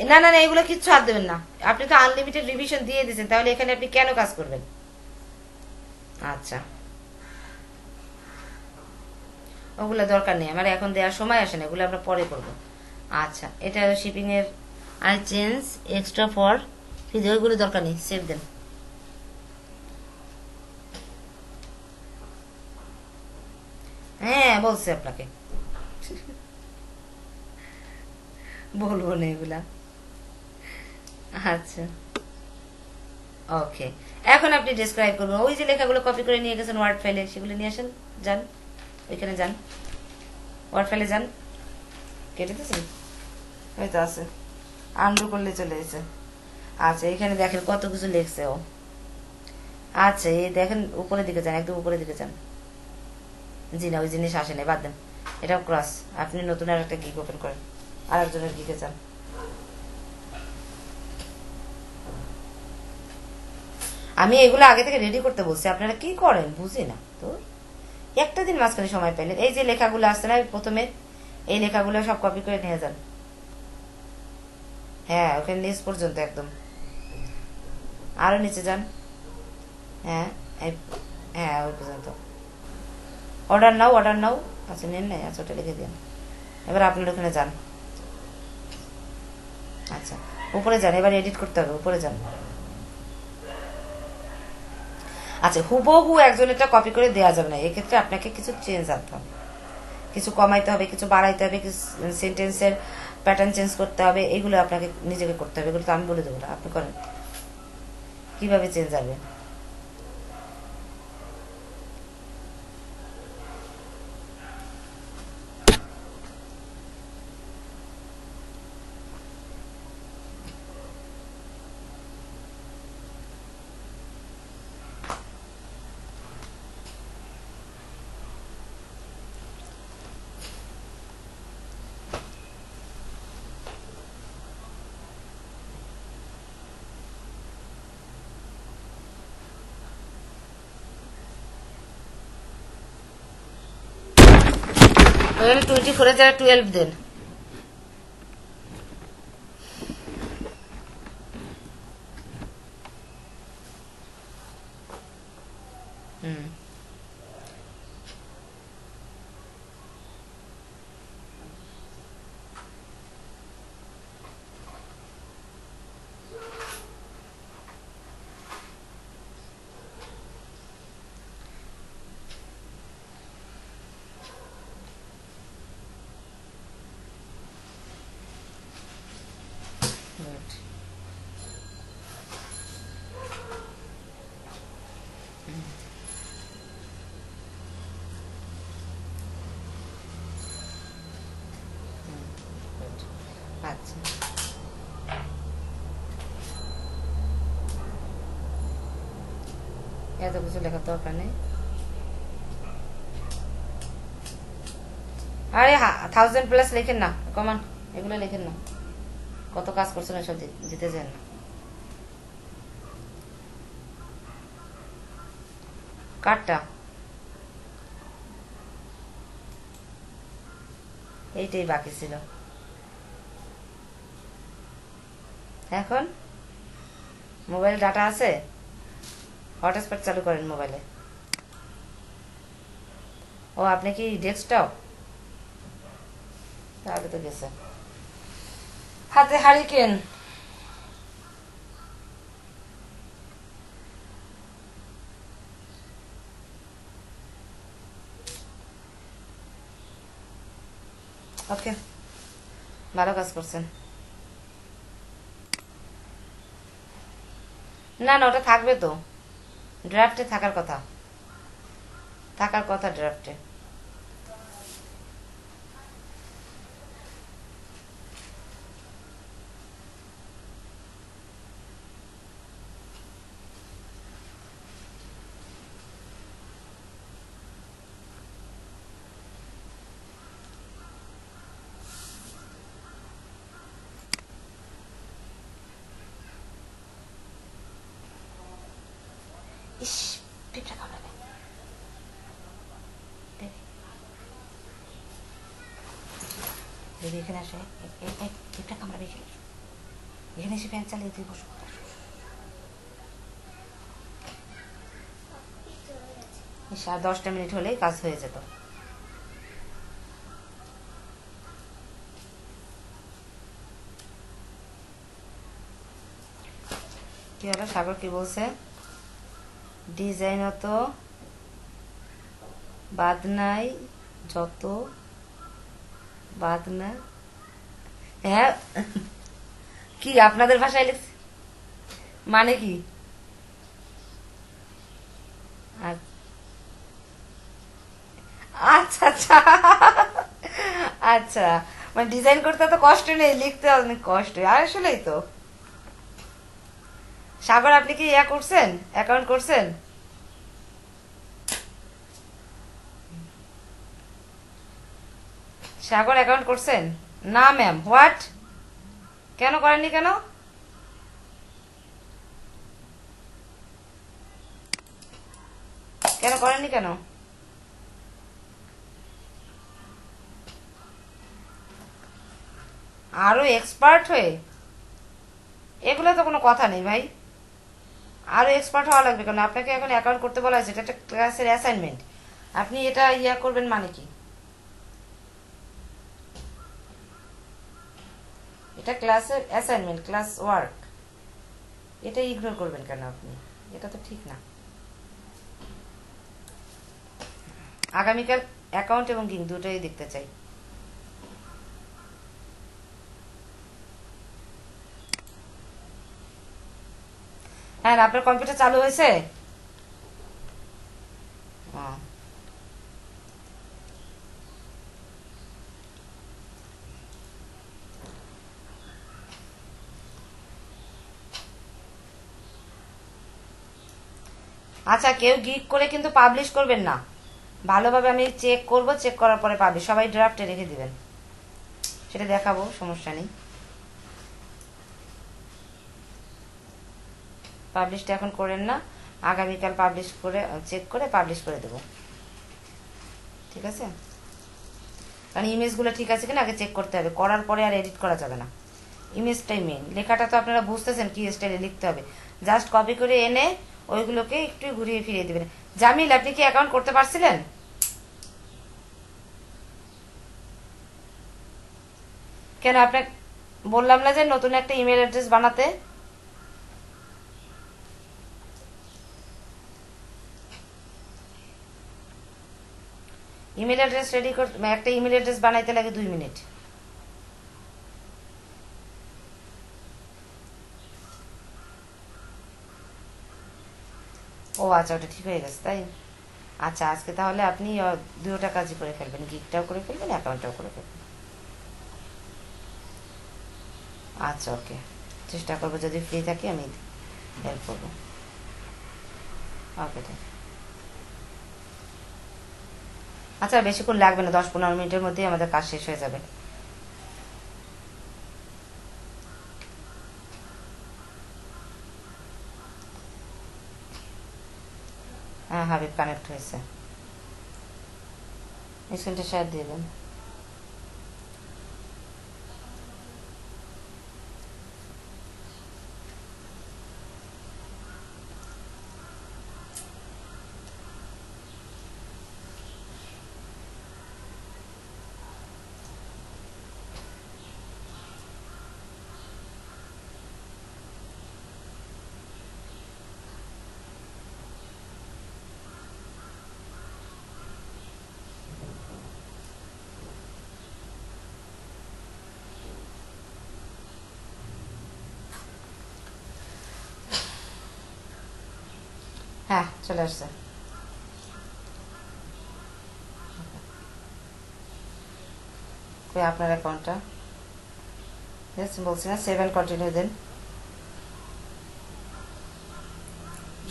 S1: না না না, এগুলো কিচ্ছু হাত দেবেন না। আপনি তো আনলিমিটেড রিভিশন দিয়ে দিয়েছেন, তাহলে এখানে আপনি কেন কাজ করবেন? আচ্ছা, ওগুলো দরকার নেই আমার, এখন দেওয়ার সময় আসে না, এগুলো আমরা পরে করবো। আচ্ছা, এটা শিপিং এর আই চেঞ্জ এক্সট্রা ফর ফিজ, ওইগুলো দরকার নেই, সেভ দেন। হ্যাঁ বলছি আপনাকে, বলবো না এগুলা। আচ্ছা, ওকে। এখন আপনি ডেসক্রাইব করবেন, ওই যে লেখাগুলো কপি করে নিয়ে গেছেন ওয়ার্ড ফাইলে, সেগুলো নিয়ে আসেন। যান ওইখানে, যান ওয়ার্ড ফাইলে যান। কেটে দিয়েছেন? ওই তো আছে, আন্ডু করলে চলে এসেছে। আচ্ছা, এখানে দেখেন কত কিছু লিখছে ও। আচ্ছা, এই দেখেন উপরের দিকে যান, একদম উপরের দিকে যান। জি না, ওই জিনিস আসে না, বাদ দেন, এটা ক্রস। আপনি নতুন আর একটা গিগ ওপেন করেন, আর একজনের গিগে যান। আমি এগুলো আগে থেকে রেডি করতে বলছি, আপনারা কি করেন বুঝি না তো। একটা দিন মাঝখানে সময় পেলেন, এই যে লেখাগুলো আসছে না প্রথমে, এই লেখাগুলো সব কপি করে নিয়ে যান। হ্যাঁ, ওখানে নিচ পর্যন্ত একদম, আরো নিচে যান। হ্যাঁ, হ্যাঁ ওই পর্যন্ত। অর্ডার নাও, অর্ডার নাও। আচ্ছা নেন নাই, আচ্ছা ওটা লিখে দিন। এবার আপনার ওখানে যান। আচ্ছা, উপরে যান, এবার এডিট করতে হবে, উপরে যান। আচ্ছা, হুবহু একজনেরটা কপি করে দেওয়া যাবে না, এক্ষেত্রে আপনাকে কিছু চেঞ্জ আনতে হবে, কিছু কমাইতে হবে, কিছু বাড়াইতে হবে, কিছু সেন্টেন্সের প্যাটার্ন চেঞ্জ করতে হবে, এগুলো আপনাকে নিজেকে করতে হবে। এগুলো তো আমি বলে দেবো না, আপনি করেন। কিভাবে চেঞ্জ আসবে? ওখানে 24 জায়গায় 12 দেন। হুম, good. Good. আচ্ছা, এত কিছু লেখার দরকার নেই। আরে 1000+ লেখেন না, কমান, এগুলো লেখেন না। কত কাজ করছেন সব দিতে চান না। কাঠটা এইটাই বাকি ছিল। এখন মোবাইল ডাটা আছে, হটস্পট চালু করেন মোবাইলে। ও আপনি কি ডেস্কটপ? তাহলে তো গেছে। হাতে হারিকেন। ওকে, ভালো কাজ করছেন। না না, ওটা থাকবে তো, ড্রাফটে থাকার কথা, ড্রাফটে। যদি এখানে আসে একটা কামড়া বেশি এখানে এসে ফ্যান চালিয়ে তুই বসো। আর 10টা মিনিট হলেই কাজ হয়ে যেত। কি হলো সাগর কি বলছে? ডিজাইন অত বাদ নাই, যত বাদ না। হ্যাঁ কি আপনাদের ভাষায় লিখছে মানে কি? আচ্ছা আচ্ছা আচ্ছা, মানে ডিজাইন করতে তো কষ্ট নেই, লিখতে অনেক কষ্ট। আর আসলেই তো সাগর আপনি কি ইয়া করছেন, অ্যাকাউন্ট করছেন? সাগর অ্যাকাউন্ট করছেন? না ম্যাম। হোয়াট? কেন করেননি কেন? কেন করেননি কেন? আরো এক্সপার্ট হয়ে? এগুলো তো কোনো কথা নেই ভাই, আরো এক্সপার্ট হওয়া লাগবে কেন? আপনাকে এখন অ্যাকাউন্ট করতে বলা হয়েছে, এটা একটা ক্লাসের অ্যাসাইনমেন্ট। আপনি এটা ইয়া করবেন মানে কি? এটা ক্লাসের অ্যাসাইনমেন্ট, ক্লাস ওয়ার্ক, এটা ইগনোর করবেন কেন আপনি? এটা তো ঠিক না। আগামীকাল অ্যাকাউন্ট এবং গিং দুটোই দেখতে চাই। হ্যাঁ আপনার কম্পিউটার চালু হয়েছে? আচ্ছা, কেউ গিগ করে কিন্তু পাবলিশ করবেন না, ভালোভাবে আমি চেক করব, চেক করার পরে পাবলিশ। সবাই ড্রাফটে রেখে দিবেন, সেটা দেখাবো, সমস্যা নেই। পাবলিশটা এখন করেন না, আগামীকাল পাবলিশ করে চেক করে পাবলিশ করে দেব, ঠিক আছে? কারণ ইমেজগুলো ঠিক আছে কিনা আগে চেক করতে হবে, করার পরে আর এডিট করা যাবে না। ইমেজটাই মেন। লেখাটা তো আপনারা বুঝতেছেন কি স্টাইলে লিখতে হবে, জাস্ট কপি করে এনে ওইগুলোকে একটু ঘুরিয়ে ফিরিয়ে দিবেন। জামিল আপনি কি অ্যাকাউন্ট করতে পারছিলেন? কেন আপনাকে বললাম না যে নতুন একটা ইমেল অ্যাড্রেস বানাতে? ইমেল অ্যাড্রেস রেডি করতে, একটা ইমেল অ্যাড্রেস বানাইতে লাগে 2 মিনিট। ও আচ্ছা, ওটা ঠিক হয়ে গেছে তাই। আচ্ছা, আজকে তাহলে আপনি দুটোটা কাজই করে ফেলবেন, গিকটাও করে ফেলবেন, অ্যাকাউন্টটাও করে ফেলবেন। আচ্ছা ওকে, চেষ্টা করবো যদি ফ্রি থাকি আমি হেল্প করবো। ওকে ঠিক। আচ্ছা বেশিক্ষণ লাগবে না, 10-15 মিনিটের মধ্যেই আমাদের কাজ শেষ হয়ে যাবে। হ্যাঁ হাবিব কানেক্ট হয়েছে, স্ক্রিনটা শেয়ার দিয়ে দেন। হ্যাঁ চলে আসছে। কই আপনার অ্যাকাউন্টটা? বলছি না 7 কন্টিনিউ দেন।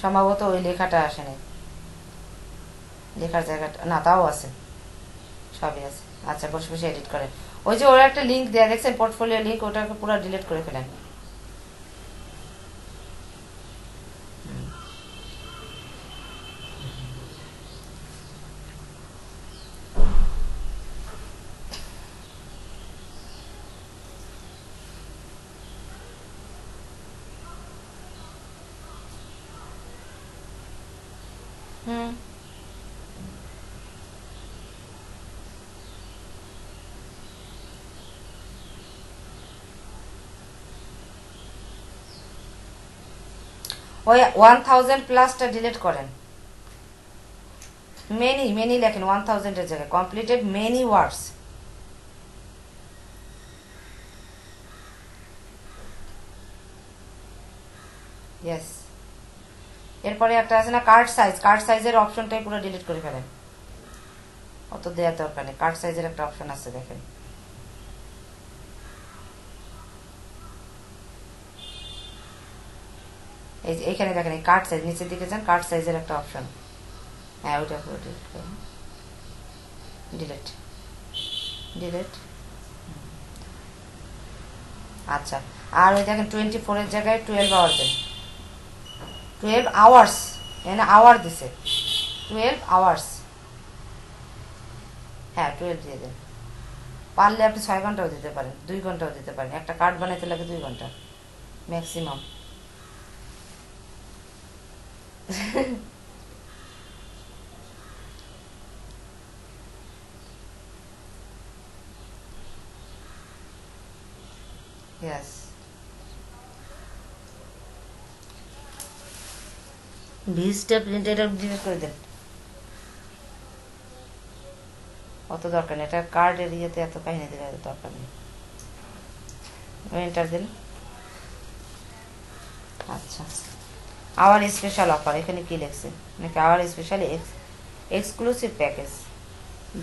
S1: সম্ভবত ওই লেখাটা আসেনি, লেখার জায়গাটা না, তাও আছে, সবই আছে। আচ্ছা বসে বসে এডিট করেন। ওই যে ওরা একটা লিঙ্ক দেয়া দেখছেন, পোর্টফোলিও লিঙ্ক, ওটাকে পুরো ডিলিট করে ফেলেন। ওই 1000 প্লাসটা ডিলিট করেন, মেনি লেখেন 1000 এর জায়গায়, কমপ্লিটেড মেনি ওয়ার্ডস। ইয়েস। এরপরে একটা আছে না কার্ড সাইজ, কার্ড সাইজের অপশনটাই পুরো ডিলিট করে ফেলেন, অত দেওয়ার দরকার নেই। কার্ড সাইজের একটা অপশন আছে দেখেন, এইখানে দেখেন এই কার্ড সাইজ, নিচের দিকে যান, কার্ড সাইজের একটা অপশন, হ্যাঁ ওইটা পুরো ডিলিট করুন, ডিলিট ডিলিট। আচ্ছা, আর ওই দেখেন 24 এর জায়গায় 12 আওয়ার দেন, 12 আওয়ার্স, এখানে আওয়ার দিছে 12 আওয়ার্স, হ্যাঁ 12 দিয়ে দেন। পারলে আপনি 6 ঘন্টাও দিতে পারেন, 2 ঘন্টাও দিতে পারেন, একটা কার্ড বানাইতে লাগে 2 ঘন্টা ম্যাক্সিমাম। ইয়েস। ভিজটা প্রিন্টেড ডিলিট করে দেন, অত দরকার নেই, এটা কার্ডের ইয়েতে এত কাহিনী দেওয়ার দরকার নেই। এন্টার দিন। আচ্ছা, আওয়ার স্পেশাল অফার, এখানে কি লিখছে নাকি hour special exclusive package,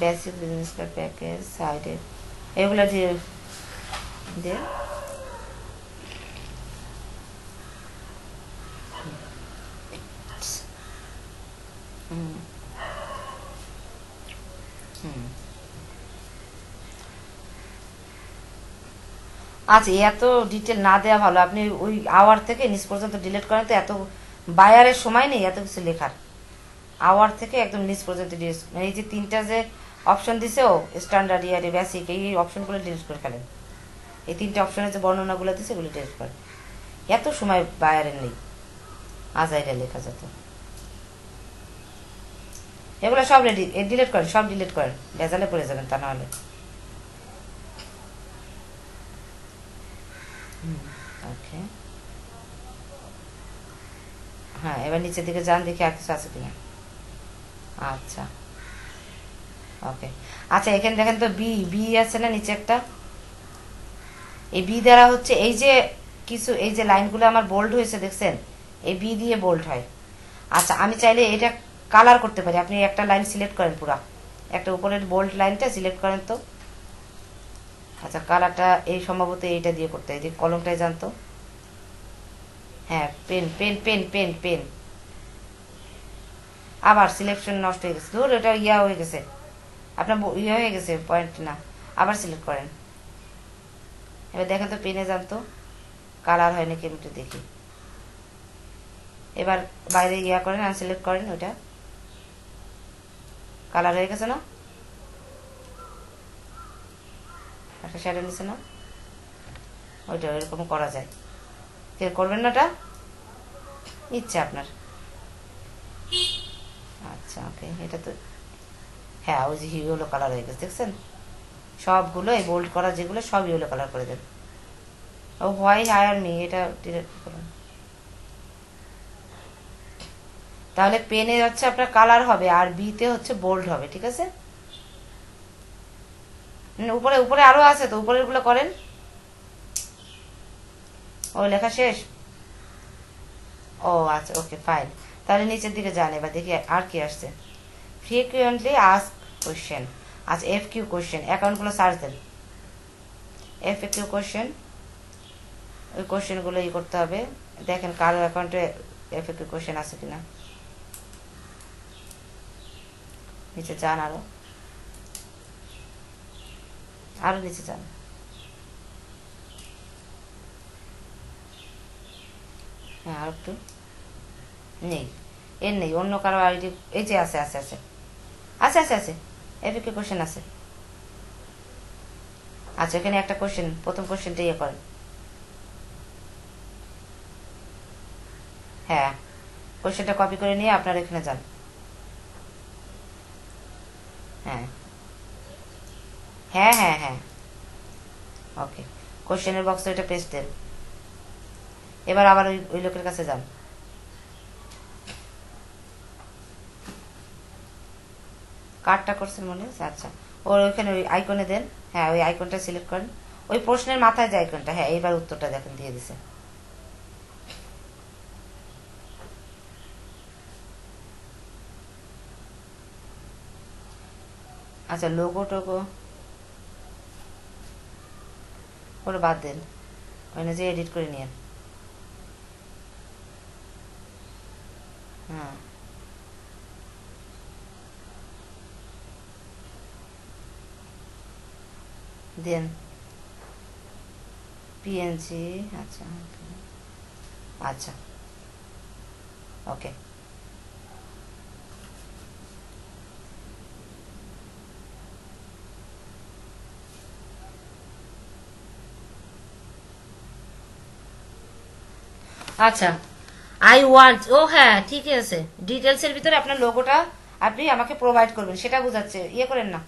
S1: basic business card package, সাইডে এগুলো দিয়ে দিয়ে আচ্ছা, এত ডিটেল না দেওয়া ভালো, আপনি ওই আওয়ার থেকে নিচ পর্যন্ত ডিলিট করেন, তো এত বায়ারের সময় নেই এত কিছু লেখার। আওয়ার থেকে একদম নিচ পর্যন্ত ডিলিট, এই যে 3টা যে অপশন দিছে, ও স্ট্যান্ডার্ড, ইয়ারে, বেসিক, এই অপশনগুলো ডিলিট করে ফেলেন। এই 3টে অপশনের যে বর্ণনাগুলো দিছে এগুলো ডিলিট করেন, এত সময় বায়ারের নেই আজাইরা লেখা যেত। এগুলো সব রেডি, ডিলিট করেন, সব ডিলিট করেন, ভেজালে পড়ে যাবেন তা নাহলে। ওকে, হ্যাঁ এবার নিচের দিকে যান, দেখি আর কিছু আছে কিনা। আচ্ছা ওকে, আচ্ছা এখানে দেখেন তো বি বি আছে না নিচে একটা, এই বি দ্বারা হচ্ছে এই যে কিছু, এই যে লাইনগুলো আমার বোল্ড হয়েছে দেখছেন, এই বি দিয়ে বোল্ড হয়। আচ্ছা, আমি চাইলে এটা কালার করতে পারি, আপনি একটা লাইন সিলেক্ট করেন, পুরা একটা উপরের বোল্ড লাইনটা সিলেক্ট করেন তো। আচ্ছা, কালারটা এই সম্ভবত এইটা দিয়ে করতে হয়, যে কলমটাই জানতো, হ্যাঁ pen pen pen pen pen. আবার সিলেকশন নষ্ট হয়ে গেছে, ধর এটা ইয়া হয়ে গেছে আপনার, ইয়ে হয়ে গেছে পয়েন্ট না, আবার সিলেক্ট করেন। এবার দেখেন তো পেনে জানতো কালার হয় নাকি, আমি একটু দেখি। এবার বাইরে ইয়া করেন, আনসিলেক্ট করেন, ওইটা কালার হয়ে গেছে না, একটা শ্যাডো নিছে না, ওইটা ওইরকম করা যায়। করবেন না ওটা, ইচ্ছে আপনার। আচ্ছা ওকে, এটা তো হ্যাঁ ওই যে ইয়েলো কালার হয়ে গেছে দেখছেন, সবগুলো এই বোল্ড করা যেগুলো সব ইয়েলো কালার করে দেন। ও হোয়াই হায়ার মি, এটা ডিলিট করুন। তাহলে পেনে হচ্ছে আপনার কালার হবে, আর বিতে হচ্ছে বোল্ড হবে, ঠিক আছে। উপরে উপরে আরো আছে তো, উপরের গুলো করেন। ও লেখা শেষ, ও আচ্ছা ওকে ফাইন। তাহলে নিচের দিকে যান, এবার দেখি আর কি আসছে। ফ্রিকুয়েন্টলি আস্ক কোয়েশ্চেন, আচ্ছা এফ কিউ কোয়েশ্চেন, অ্যাকাউন্টগুলো সার্চ দেন, এফ এ কিউ কোয়েশ্চেন, ওই কোয়েশ্চেনগুলো ই করতে হবে। দেখেন কারো অ্যাকাউন্টে এফ এ কিউ কোয়েশ্চেন আছে কিনা, নিচে যান, আরো আরো নিচে যান, হ্যাঁ আর একটু, নেই এর নেই, অন্য কারো আইডি, এই যে আছে আছে আছে আছে আছে আছে এফ এ কিউ কোয়েশ্চেন আছে। আচ্ছা এখানে একটা কোয়েশ্চেন, প্রথম কোয়েশ্চেনটা ইয়ে করেন, হ্যাঁ কোয়েশ্চেনটা কপি করে নিয়ে আপনারা এখানে যান, হ্যাঁ হ্যাঁ হ্যাঁ হ্যাঁ ওকে, কোয়েশ্চেনের বক্সে এটা পেস্ট দেন। এবার আবার ওই ওই লোকের কাছে যান, কার্ডটা করছেন মনে হচ্ছে, আচ্ছা। ওর ওইখানে ওই আইকনে দেন, হ্যাঁ ওই আইকনটা সিলেক্ট করেন, ওই প্রশ্নের মাথায় যে আইকনটা, হ্যাঁ এবার উত্তরটা দেখেন দিয়ে দিছে। আচ্ছা লোগো টোগো ওটা বাদ দেন, ওখানে যে এডিট করে নিয়েন। হ্যাঁ দেন পিএনজি, আচ্ছা আচ্ছা ওকে। আচ্ছা আই ওয়ান্ট, ও হ্যাঁ ঠিক আছে, ডিটেলসের ভিতরে আপনার লোগোটা আপনি আমাকে প্রোভাইড করবেন, সেটা বোঝাচ্ছে, ইয়ে করেন না,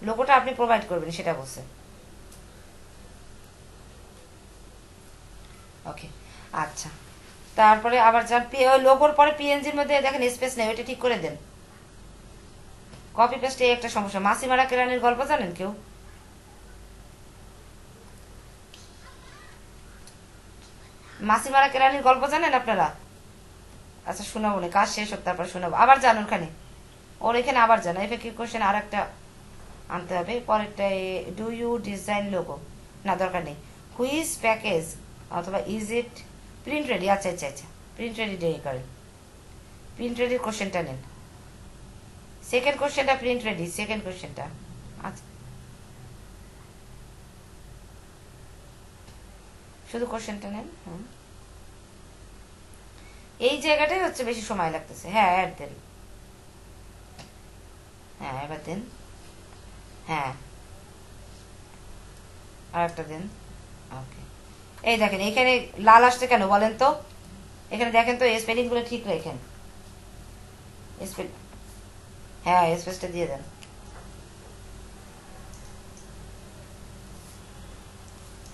S1: লোগোটা আপনি প্রোভাইড করবেন সেটা বলছে। ওকে আচ্ছা, তারপরে আবার যান ওই লোগোর পরে পিএনজির মধ্যে দেখেন স্পেস নেই, ওইটা ঠিক করে দেন। কপি পেস্ট এই একটা সমস্যা। মাসিমারা কেরানির গল্প জানেন কেউ? মাসিমারা কেরানির গল্প জানেন আপনারা? আচ্ছা শোনাবো না, কাজ শেষ হোক তারপর শোনাবো। আবার যান ওখানে, ওর এখানে আবার যান, এফএকিউ কোশ্চেন আর একটা আনতে হবে পরেরটা। ডু ইউ ডিজাইন লোগো, না দরকার নেই। হুইজ প্যাকেজ অথবা ইজ ইট প্রিন্ট রেডি, আচ্ছা আচ্ছা আচ্ছা প্রিন্ট রেডি রেডি করেন, প্রিন্ট রেডির কোশ্চেনটা নেন। সেকেন্ড কোশ্চেনটা প্রিন্ট রেডি, সেকেন্ড কোশ্চেনটা, আচ্ছা শুধু কোশ্চেনটা নেন। হুম এই জায়গাটাই হচ্ছে বেশি সময় লাগতেছে, হ্যাঁ অ্যাড দেন, হ্যাঁ এবার দেন, হ্যাঁ আর একটা দেন। ওকে এই দেখেন এখানে লাল আসছে কেন বলেন তো, এখানে দেখেন তো স্পেলিং গুলো ঠিক রেখেন, স্পেল, হ্যাঁ স্পেসটা দিয়ে দেন।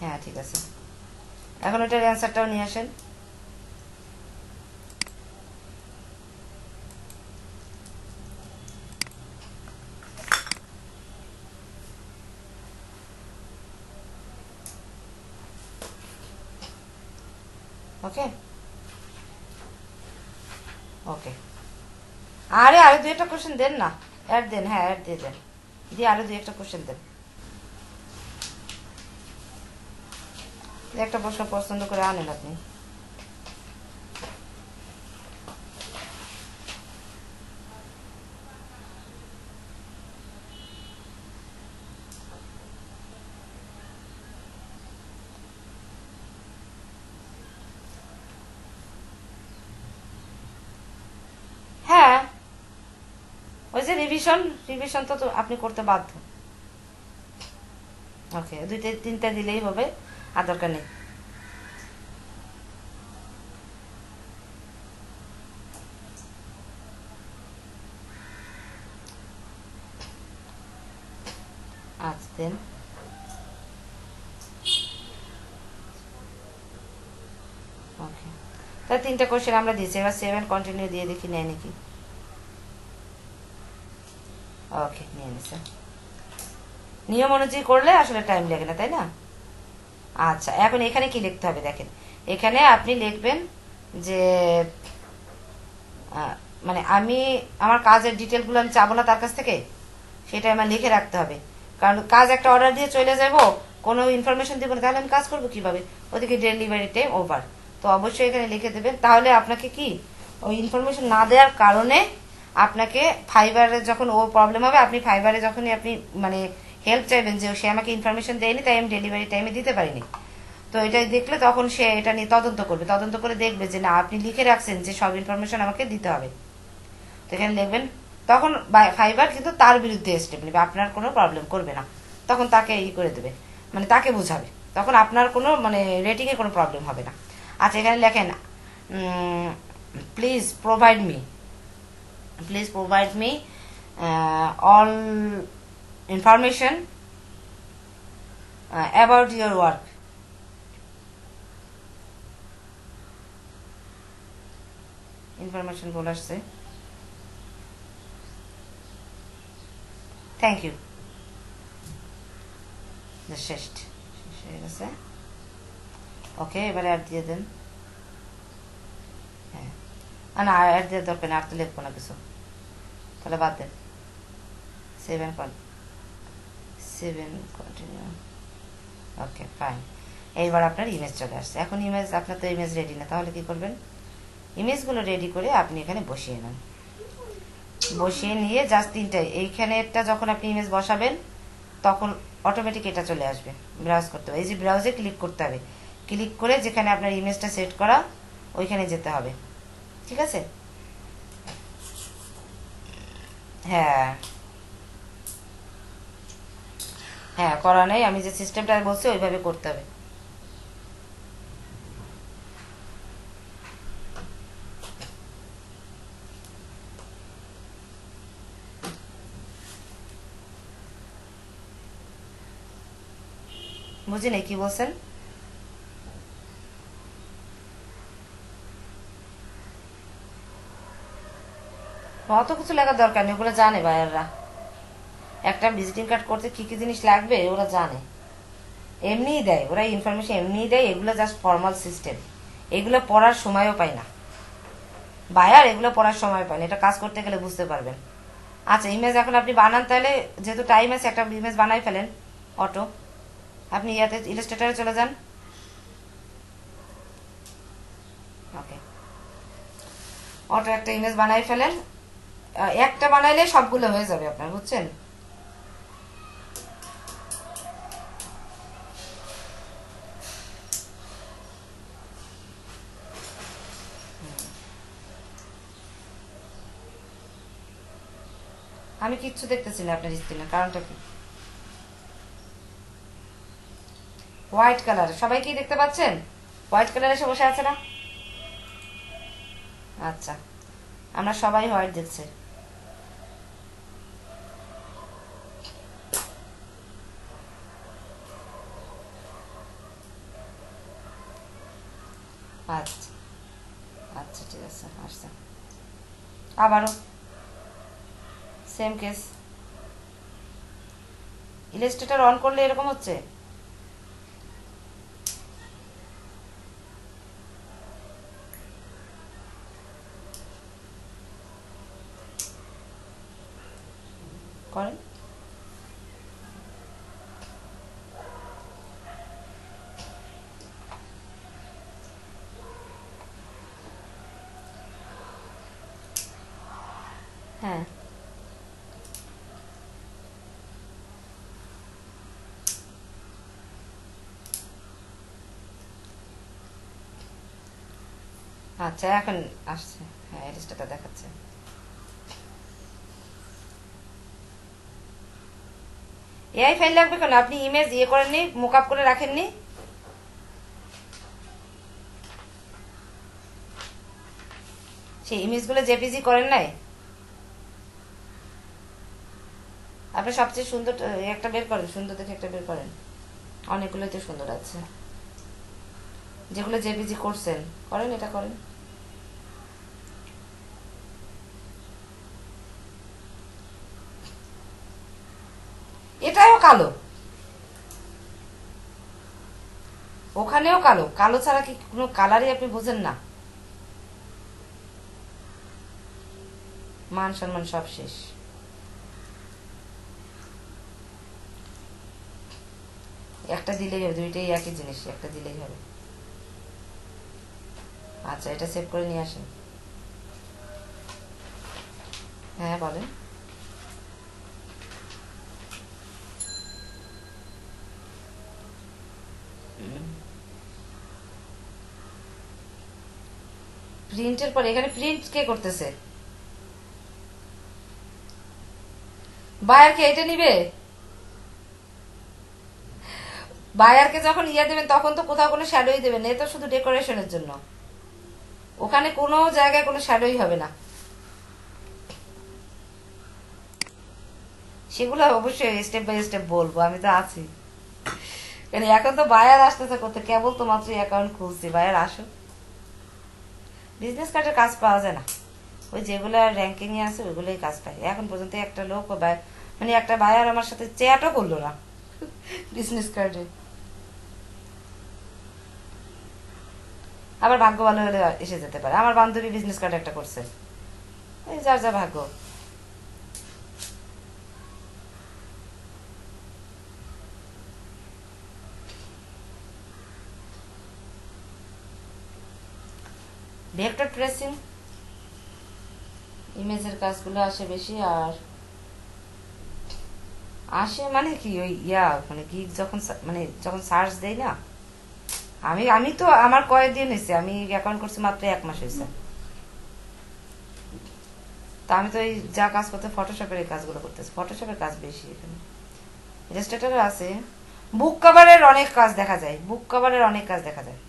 S1: হ্যাঁ ঠিক আছে, এখন ওটার অ্যান্সারটাও নিয়ে আসেন। ওকে ওকে আরে আরো দুই একটা কোশ্চেন দেন না, অ্যাড দেন, হ্যাঁ অ্যাড দিয়ে দেন, দিয়ে আরো দুই একটা কোশ্চেন দেন। একটা প্রশ্ন পছন্দ করে আনেন আপনি। হ্যাঁ ওই যে রিভিশন, রিভিশন তো তো আপনি করতে বাধ্য। ওকে দুইটা তিনটা দিলেই হবে, আর দরকার নেই। আচ্ছা দেন, ওকে তাহলে তিনটা কোশ্চেন আমরা দিয়েছি, এবার সেভ এন্ড কন্টিনিউ দিয়ে দেখি নেয় নাকি। ওকে নিয়ে নিছে, নিয়ম অনুযায়ী করলে আসলে টাইম লাগে না তাই না। আচ্ছা এখন এখানে কি লিখতে হবে দেখেন, এখানে আপনি লিখবেন যে মানে আমি আমার কাজের ডিটেলগুলো আমি চাবো না তার কাছ থেকে, সেটা আমার লিখে রাখতে হবে। কারণ কাজ একটা অর্ডার দিয়ে চলে যাবো, কোনো ইনফরমেশন দিব না, তাহলে আমি কাজ করবো কিভাবে, ওদিকে ডেলিভারি টাইম ওভার। তো অবশ্যই এখানে লিখে দেবেন, তাহলে আপনাকে কি ওই ইনফরমেশন না দেওয়ার কারণে আপনাকে ফাইবারে যখন ও প্রবলেম হবে, আপনি ফাইবারে যখনই আপনি মানে হেল্প চাইবেন যে সে আমাকে ইনফরমেশন দেয়নি তাই আমি ডেলিভারি টাইমে দিতে পারিনি, তো এটা দেখলে তখন সে এটা নিয়ে তদন্ত করবে, তদন্ত করে দেখবে যে না আপনি লিখে রাখছেন যে সব ইনফরমেশন আমাকে দিতে হবে। তো এখানে লিখবেন, তখন ফাইবার কিন্তু তার বিরুদ্ধে স্টেপ নেবে, আপনার কোনো প্রবলেম করবে না, তখন তাকে ই করে দেবে, মানে তাকে বোঝাবে, তখন আপনার কোনো মানে রেটিং এ কোনো প্রবলেম হবে না। আচ্ছা এখানে লেখেন please provide me, please provide me all information about your work. Information বলে আসছে, থ্যাংক ইউ। শেষ হয়ে গেছে। ওকে, এবারে অ্যাড দিয়ে দেন। হ্যাঁ, না অ্যাড দেওয়ার দরকার নেই, আর তো লিখবো না কিছু, তাহলে বাদ দেন। 7 কন্টিনিউ। Okay fine. এইবার আপনার ইমেজ চলে আসছে। এখন ইমেজ, আপনার তো ইমেজ রেডি না, তাহলে কি করবেন, ইমেজগুলো রেডি করে আপনি এখানে বসিয়ে নেন। বসিয়ে নিয়ে জাস্ট তিনটাই, এইখানেটা যখন আপনি ইমেজ বসাবেন তখন অটোমেটিক এটা চলে আসবে, ব্রাউজ করতে হবে। এই যে ব্রাউজে ক্লিক করতে হবে, ক্লিক করে যেখানে আপনার ইমেজটা সেট করা ওইখানে যেতে হবে, ঠিক আছে? হ্যাঁ হ্যাঁ, করা নেই, আমি যে সিস্টেমটা বলছি ওইভাবে করতে হবে। বুঝি নাই কি বলছেন? অত কিছু লেখার দরকার নেই, ওগুলো জানে বায়াররা। একটা ভিজিটিং কার্ড করতে কি কি জিনিস লাগবে ওরা জানে, এমনিই দেয় ওরা ইনফরমেশন, এমনিই দেয়। এগুলো জাস্ট ফর্মাল সিস্টেম, এগুলো পড়ার সময়ও পায় না বায়ার, এগুলো পড়ার সময় পায় না, এটা কাজ করতে গেলে বুঝতে পারবেন। আচ্ছা, ইমেজ এখন আপনি বানান, তাহলে যেহেতু টাইম আছে একটা ইমেজ বানাই ফেলেন অটো। আপনি ইয়াতে ইলাস্ট্রেটরে চলে যান। ওকে, অটো একটা ইমেজ বানাই ফেলেন। একটা বানাইলে সবগুলো হয়ে যাবে আপনার, বুঝছেন? আমি কিচ্ছু দেখতেছি না আপনার স্ক্রিনে, কারণটা কি? হোয়াইট কালার সবাই কি দেখতে পাচ্ছেন? হোয়াইট কালার এসে বসে আছে না? আচ্ছা, আমরা সবাই হোয়াইট দেখছি। আচ্ছা আচ্ছা, ঠিক আছে, আসছে। আবারও সেম কেস, ইলাস্ট্রেটর অন করলে এরকম হচ্ছে। করেন। হ্যাঁ, আচ্ছা এখন আসছে। হ্যাঁ, ইলাস্ট্রেটর দেখাচ্ছে। এআই ফাইল লাগবে কেন? আপনি ইমেজ ইয়ে করেননি, মুক আপ করে রাখেননি? সেই ইমেজগুলো জেপিজি করেন নাই? আপনি সবচেয়ে সুন্দর একটা বের করেন, সুন্দর দেখে একটা বের করেন। অনেকগুলোই তো সুন্দর আছে, যেগুলো জেপিজি করছেন করেন, এটা করেন। এটাও কালো, ওখানেও কালো, কালো ছাড়া কি কোনো কালারই আপনি বোঝেন না? মান সম্মান সব শেষ। একটা দিলেই হবে, দুইটাই একই জিনিস, একটা দিলেই হবে। আচ্ছা, এটা সেভ করে নিয়ে আসেন। হ্যাঁ বলেন। প্রিন্টের পরে এখানে প্রিন্ট কে করতেছে? বায়ারকে এটা নিবে? বায়ারকে যখন ইয়ে দেবেন তখন তো কোথাও কোনো শ্যাডোই দেবেন না, এ তো শুধু ডেকোরেশনের জন্য। ওখানে কোনো জায়গায় কোনো শ্যাডোই হবে না, সেগুলো অবশ্যই স্টেপ বাই স্টেপ বলবো, আমি তো আছি। এখন তো বায়ার আসতেছে করতে, কেবল তো মাত্র অ্যাকাউন্ট খুলছি, বায়ার আসুক। বিজনেস কার্ডের কাজ পাওয়া যায় না, ওই যেগুলো র্যাঙ্কিং এ আছে ওইগুলোই কাজ পায়। এখন পর্যন্ত একটা লোক মানে একটা বায়ার আমার সাথে চ্যাটও করলো না বিজনেস কার্ডে। আবার ভাগ্য ভালো হলে এসে যেতে পারে। আমার বান্ধবী বিজনেস কার্ড একটা করছে, এই যার যা ভাগ্য। ভেক্টর ট্রেসিং ইমেজের কাজগুলো আসে বেশি। আর আসে মানে কি ওই মানে কি যখন মানে যখন সার্চ দেই না, আমি আমি তো আমার কয়েকদিন হয়েছে, আমি অ্যাকাউন্ট করছি মাত্র 1 মাস হয়েছে। তা আমি তো এই যা কাজ করতে ফটোশপের এই কাজগুলো করতেছি, ফটোশপের কাজ বেশি এখানে। ইলাস্ট্রেটরও আছে। বুক কভারের অনেক কাজ দেখা যায়, বুক কভারের অনেক কাজ দেখা যায়।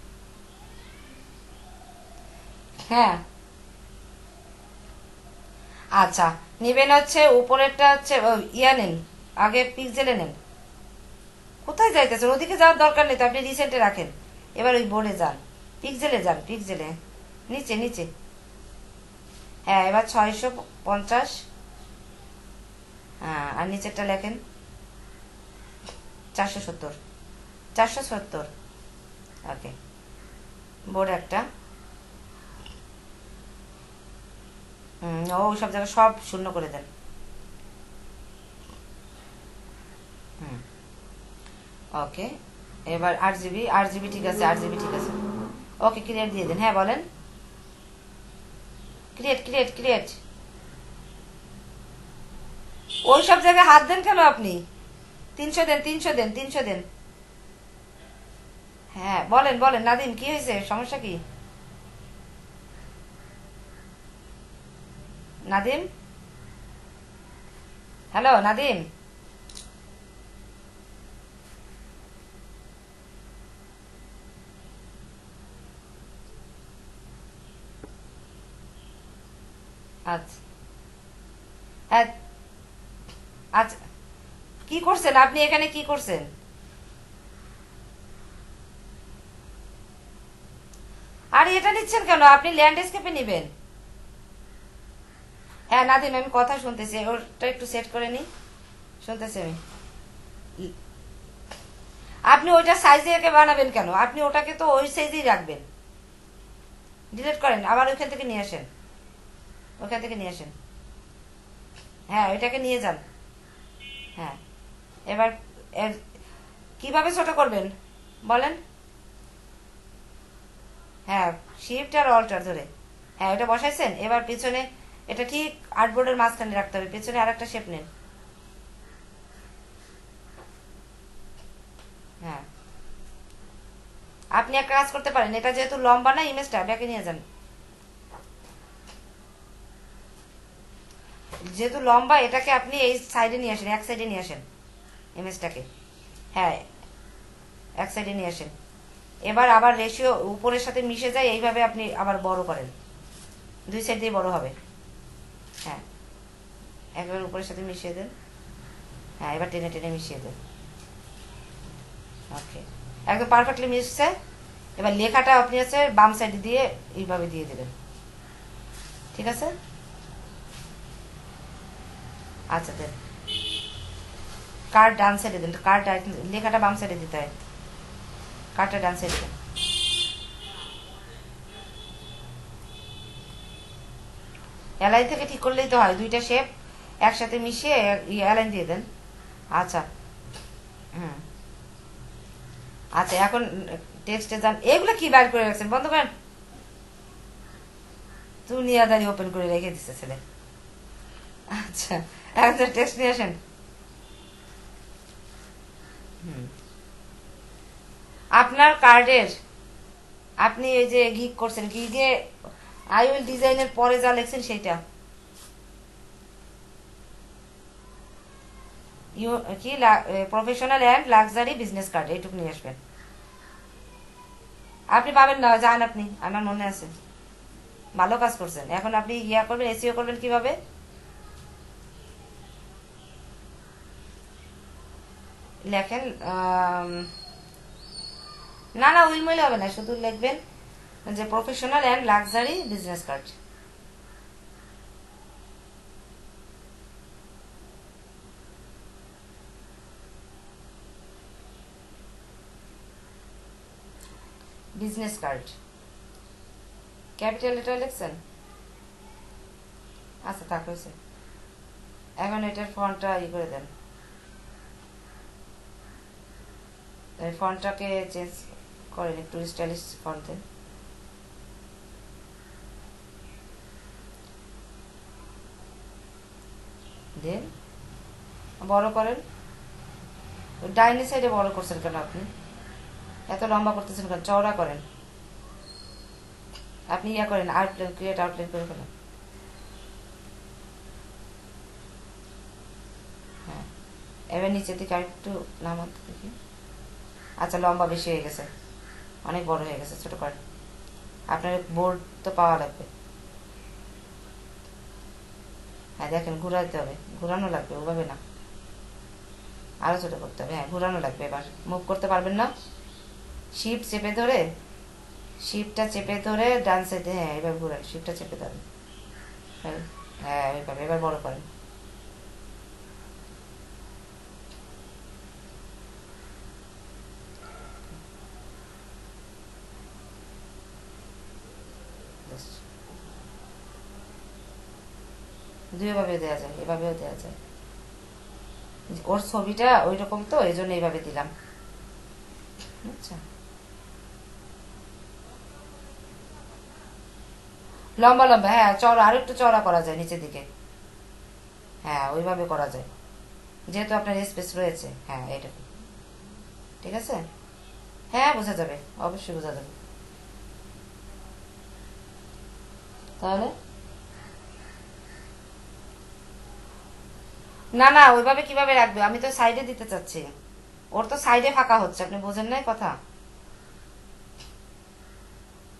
S1: হ্যাঁ আচ্ছা, নেবেন হচ্ছে উপরেরটা হচ্ছে নেন, আগে পিক্সেলে নেন। কোথায় যাইতেছেন? ওদিকে যাওয়ার দরকার নেই তো, আপনি রিসেন্টে রাখেন। এবার ওই বোর্ডে যান, পিক্সেলে যান, পিক্সেলে নিচে নিচে। হ্যাঁ এবার 650। হ্যাঁ আর নিচেরটা লেখেন 470। 470। ওকে, বোর্ড একটা। ও সব জায়গায় সব শূন্য করে দেন। হুম ওকে, এবার 8 জিবি, 8 জিবি ঠিক আছে, 8 জিবি ঠিক আছে। ওকে ক্রিয়েট দিয়ে দেন। হ্যাঁ বলেন। Create create create. ওই সব জায়গায় হাত দেন কেন আপনি? 300 দেন, 300 দেন, 300 দেন। হ্যাঁ বলেন বলেন নাদিম, কি হয়েছে? সমস্যা কি নাদিম? হ্যালো নাদিম। আচ্ছা হ্যাঁ আচ্ছা, কি করছেন আপনি এখানে, কি করছেন? আর এটা নিচ্ছেন কেন? আপনি ল্যান্ডস্কেপে নেবেন। হ্যাঁ নাদিম আমি কথা শুনতেছি, ওটা একটু সেট করে নি, শুনতেছি আমি। আপনি ওইটা সাইজে একে বানাবেন কেন? আপনি ওটাকে তো ওই সাইজেই রাখবেন। ডিলিট করেন, আবার ওইখান থেকে নিয়ে আসেন, ওইখান থেকে নিয়ে আসেন। হ্যাঁ ওইটাকে নিয়ে যান। হ্যাঁ এবার কিভাবে ছোট করবেন বলেন? হ্যাঁ শিফট আর অল্টার ধরে। হ্যাঁ এটা বসাইছেন, এবার পিছনে এটা ঠিক আর্টবোর্ডের মাঝখানে রাখতে হবে, পিছনে আর একটা শেপ নেন। হ্যাঁ আপনি একটা কাজ করতে পারেন, এটা যেহেতু লম্বা না, ইমেজটা ব্যাকে নিয়ে যান। যেহেতু লম্বা, এটাকে আপনি এই সাইডে নিয়ে আসেন, এক সাইডে নিয়ে আসেন ইমেজটাকে। হ্যাঁ এক সাইডে নিয়ে আসেন। এবার আবার রেশিও উপরের সাথে মিশে যায়, এইভাবে আপনি আবার বড় করেন, দুই সাইড দিয়ে বড় হবে। হ্যাঁ একবার উপরের সাথে মিশিয়ে দেন। হ্যাঁ এবার টেনে টেনে মিশিয়ে দেন। ওকে একদম পারফেক্টলি মিশছে। এবার লেখাটা আপনি আছে বাম সাইডে দিয়ে এইভাবে দিয়ে দেবেন, ঠিক আছে? আচ্ছা দেন। কার ডান সাইডে দেন, কার লেখাটা বাম সাইডে দিতে হয়, কারটা ডান সাইডে দেন। অ্যালাইন থেকে ঠিক করলেই তো হয়, দুইটা শেপ একসাথে মিশিয়ে অ্যালাইন দিয়ে দেন। আচ্ছা হুম আচ্ছা এখন টেক্সটে যান। এগুলো কি বাইর করে রাখছেন? বন্ধ করেন। দুনিয়াদারি ওপেন করে রেখে দিচ্ছে ছেলে। আচ্ছা এখন টেক্সট নিয়ে আসেন। আপনার কার্ডের, আপনি এই যে গিগ করছেন, গিগে আই উইল ডিজাইনের পরে যা লেখছেন সেইটা কি professional and luxury business card, এইটুকু নিয়ে আসবেন। আপনি পাবেন না, যান আপনি, আমার মনে আছে। ভালো কাজ করছেন। এখন আপনি করবেন, এসিও করবেন কিভাবে? লেখেন না না উইল হবে না, শুধু লিখবেন যে professional and luxury business card. Business card, capital letter লিখছেন? আচ্ছা থাক হয়েছে। এখন এটার ফন্টটা করে দেন, ফন্টটাকে চেঞ্জ করেন, একটু স্টাইলিশ ফন্ট দেন। দেন বড় করেন। ডাইনি সাইডে বড় করছেন কেন আপনি? এত লম্বা করতেছেন কেন? চওড়া করেন। আপনি করেন, আউটলাইন, ক্রিয়েট আউটলাইন করে ফেলেন। হ্যাঁ, এবার নিচের দিকে আরেকটু নামাতে দেখি। আচ্ছা, লম্বা বেশি হয়ে গেছে, অনেক বড় হয়ে গেছে, ছোট করেন। আপনার বোর্ড তো পাওয়া লাগবে। হ্যাঁ দেখেন, ঘুরাইতে হবে, ঘুরানো লাগবে, ওভাবে না, আরো ছোট করতে হবে। হ্যাঁ ঘুরানো লাগবে। এবার মুভ করতে পারবেন না, শিফট চেপে ধরে, শিফটটা চেপে ধরে ডান সাইডে, হ্যাঁ এবার ঘুরান, শিফটটা চেপে ধরেন। হ্যাঁ এবার এবার বড় করেন। দুইভাবে দেওয়া যায়, এভাবেও দেওয়া যায়। ওর ছবিটা ওই রকম তো, এই জন্য এইভাবে দিলাম। আচ্ছা, লম্বা লম্বা, হ্যাঁ চওড়া, আরো একটু চওড়া করা যায় নিচের দিকে। হ্যাঁ ওইভাবে করা যায়, যেহেতু আপনার স্পেস রয়েছে। হ্যাঁ এইটুকু ঠিক আছে। হ্যাঁ বোঝা যাবে, অবশ্যই বোঝা যাবে। তাহলে না না, ওইভাবে কিভাবে রাখবে? আমি তো সাইডে দিতে চাচ্ছি, ওর তো সাইডে ফাঁকা হচ্ছে, আপনি বোঝেন নাই কথা?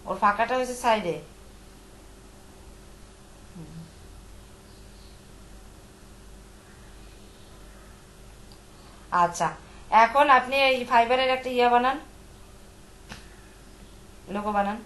S1: ওর ফাঁকাটা হয়েছে সাইডে। আচ্ছা, এখন আপনি এই ফাইবারের একটা বানান, লোগো বানান।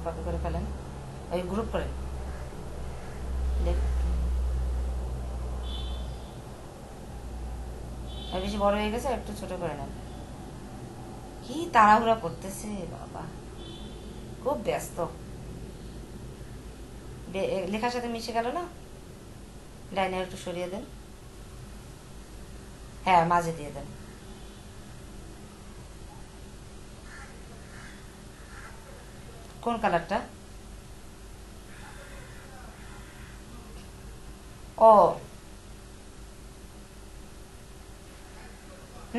S1: কপি করে ফেলেন, ওই গ্রুপ করেন। বেশি বড় হয়ে গেছে, একটু ছোট করে নেন। কি তাড়াহুড়া করতেছে বাবা, খুব ব্যস্ত। লেখার সাথে মিশে গেল না, লাইনে একটু সরিয়ে দেন। হ্যাঁ মাঝে দিয়ে দেন। কোন কালারটা? ও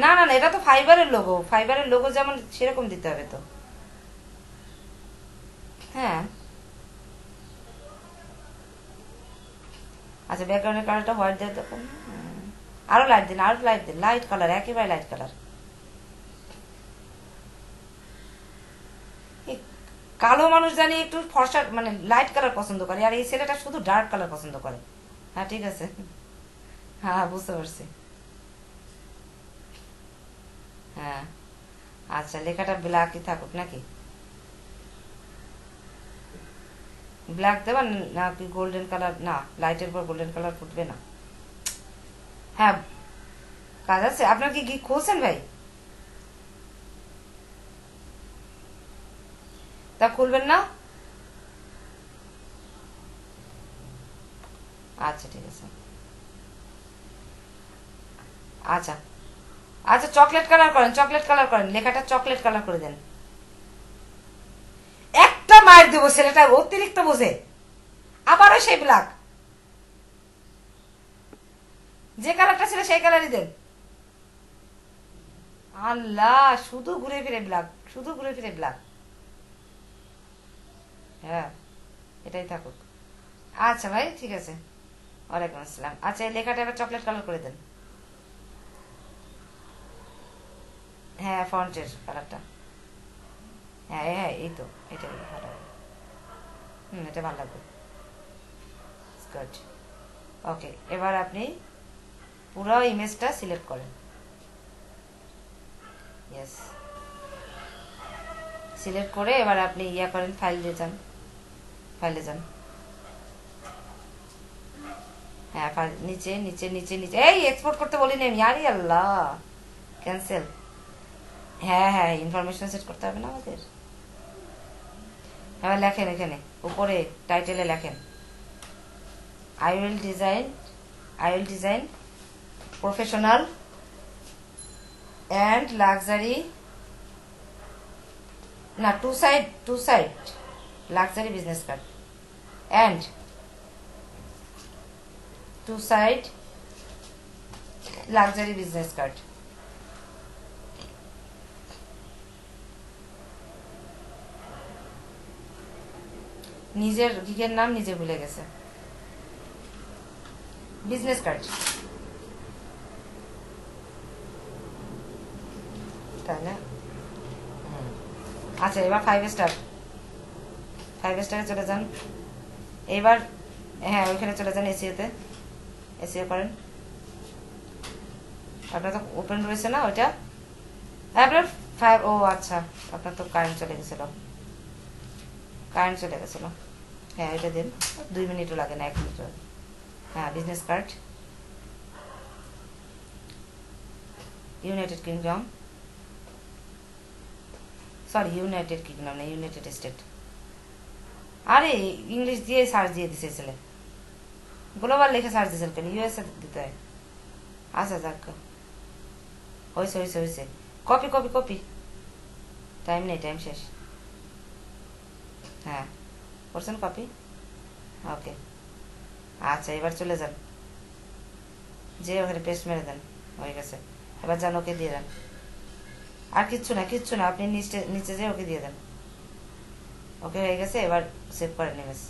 S1: না না না, এটা তো ফাইবারের লোগো, ফাইবারের লোগো যেমন সেরকম দিতে হবে তো। হ্যাঁ আচ্ছা, ব্যাকগ্রাউন্ডের কালারটা হোয়াইট দিয়ে দেখুন। আরো লাইট দিন, আরো লাইট দিন, লাইট কালার, একেবারে লাইট কালার। কালো মানুষ জানি একটু ফর্সা মানে লাইট কালার পছন্দ করে, আর এই ছেলেটা শুধু ডার্ক কালার পছন্দ করে। হ্যাঁ ঠিক আছে, হ্যাঁ বুঝতে পারছি। হ্যাঁ আচ্ছা, লেখাটা ব্ল্যাকই থাকুক নাকি? ব্ল্যাক দেবেন নাকি গোল্ডেন কালার? না, লাইটের পর গোল্ডেন কালার ফুটবে না। হ্যাঁ কাজ আছে আপনার, কি খুলছেন ভাই? তা খুলবেন না? আচ্ছা ঠিক আছে। আচ্ছা আচ্ছা, চকলেট কালার করেন, চকলেট কালার করেন, লেখাটা চকলেট কালার করে দেন। একটা মায়ের দেবো, ছেলেটা অতিরিক্ত বোঝে, আবারও সেই ব্ল্যাক, যে কালারটা ছিল সেই কালারই দেন। আল্লাহ, শুধু ঘুরে ফিরে ব্ল্যাক, শুধু ঘুরে ফিরে ব্ল্যাক। হ্যাঁ এটাই থাকুক। আচ্ছা ভাই ঠিক আছে, ওয়ালাইকুম আসসালাম। আচ্ছা, এই লেখাটা এবার চকলেট কালার করে দেন। হ্যাঁ ফন্টের কালারটা হ্যাঁ হ্যাঁ, এই তো, এটা ভালো হবে। এটা ভালো লাগবে। গুড। ওকে, এবার আপনি পুরো ইমেজটা সিলেক্ট করেন। ইয়েস, সিলেক্ট করে এবার আপনি ইয়া করেন, ফাইলে যান, ফাইলে যান। হ্যাঁ, নিচে নিচে নিচে নিচে, এই এক্সপোর্ট করতে বলিনি আমি, আরে আল্লাহ, ক্যান্সেল। হ্যাঁ হ্যাঁ, ইনফরমেশন সেট করতে হবে না আমাদের। এবার লেখেন এখানে উপরে টাইটেলে লেখেন, I will design professional and luxury, না two side luxury business card and two side luxury business card. নিজের গিগের নাম নিজে ভুলে গেছে। বিজনেস কার্ড, তাই না? আচ্ছা, এবার 5 স্টারে চলে যান। এবার হ্যাঁ, ওইখানে চলে যান, এসিও করেন। আপনার তো ওপেন রয়েছে না ওইটা, আপনার 5, ও আচ্ছা, আপনার তো কারেন্ট চলে গেছিল। হ্যাঁ, এটা দিন, 2 মিনিটও লাগে না, 1 মিনিট। হ্যাঁ, business card, United kingdom, sorry United kingdom না, ইউনাইটেড স্টেট। আরে ইংলিশ দিয়ে সার্চ দিয়ে দিছে ছেলে, গ্লোবাল লিখে সার্চ দিয়েছেন কেন, ইউএসএ দিতে হয়। আচ্ছা যাক, হয়েছে। কপি, টাইম নেই, টাইম শেষ। হ্যাঁ, করছেন কপি, ওকে। আচ্ছা, এবার চলে যান, যে ওখানে পেস্ট মেরে দেন, হয়ে গেছে। এবার যান, ওকে দিয়ে দেন। আর কিচ্ছু না, আপনি নিচে যে ওকে দিয়ে দেন। ওকে, হয়ে গেছে। এবার সেভ করেন ইমেজ,